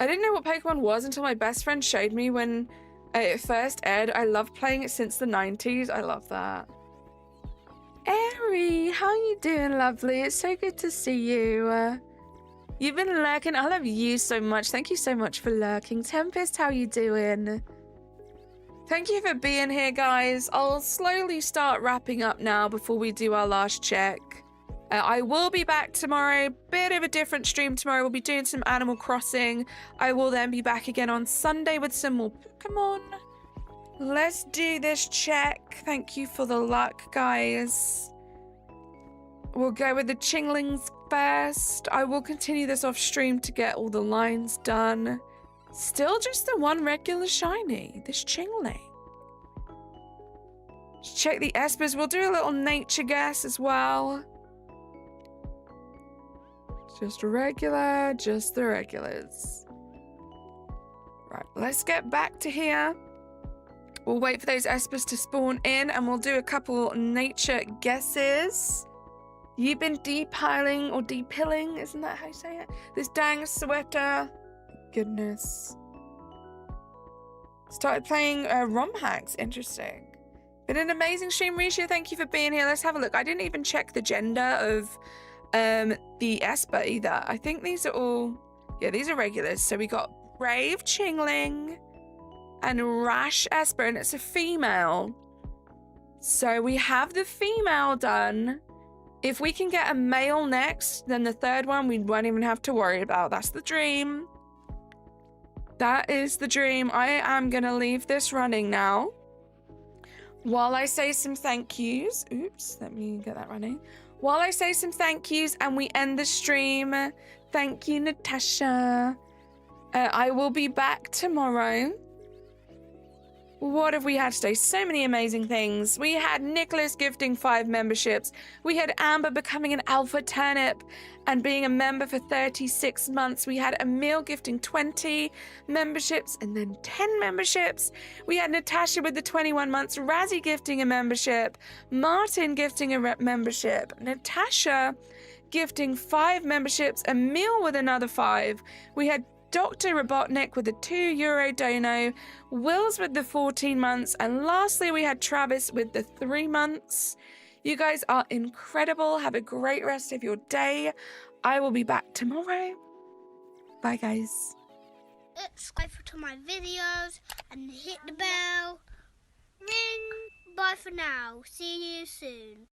I didn't know what Pokemon was until my best friend showed me when it first aired. I love playing it since the 90s. I love that. Airy, how you doing, lovely? It's so good to see you. You've been lurking. I love you so much. Thank you so much for lurking. Tempest, how you doing? Thank you for being here, guys. I'll slowly start wrapping up now before we do our last check. I will be back tomorrow. Bit of a different stream tomorrow. We'll be doing some Animal Crossing. I will then be back again on Sunday with some more Pokemon. Let's do this check. Thank you for the luck, guys. We'll go with the Chinglings first. I will continue this off stream to get all the lines done. Still just the one regular shiny, this Chingling. Let's check the espers. We'll do a little nature guess as well. Just regular, just the regulars. Right, let's get back to here. We'll wait for those espers to spawn in and we'll do a couple nature guesses. You've been depiling or depilling, isn't that how you say it? This dang sweater. Goodness. Started playing ROM hacks. Interesting. Been an amazing stream, Risha. Thank you for being here. Let's have a look. I didn't even check the gender of the Esper either. I think these are all... Yeah, these are regulars. So we got Brave Chingling and Rash Esper, and it's a female. So we have the female done. If we can get a male next, then the third one we won't even have to worry about. That's the dream. That is the dream. I am going to leave this running now. While I say some thank yous. Oops, let me get that running. While I say some thank yous and we end the stream. Thank you, Natasha. I will be back tomorrow. What have we had today? So many amazing things. We had Nicholas gifting 5 memberships. We had Amber becoming an alpha turnip and being a member for 36 months. We had Emil gifting 20 memberships and then 10 memberships. We had Natasha with the 21 months, Razzie gifting a membership, Martin gifting a membership, Natasha gifting 5 memberships, Emil with another 5. We had Dr. Robotnik with the €2 dono, Wills with the 14 months, and lastly we had Travis with the 3 months. You guys are incredible. Have a great rest of your day. I will be back tomorrow. Bye, guys. Subscribe to my videos and hit the bell. Ring. Bye for now. See you soon.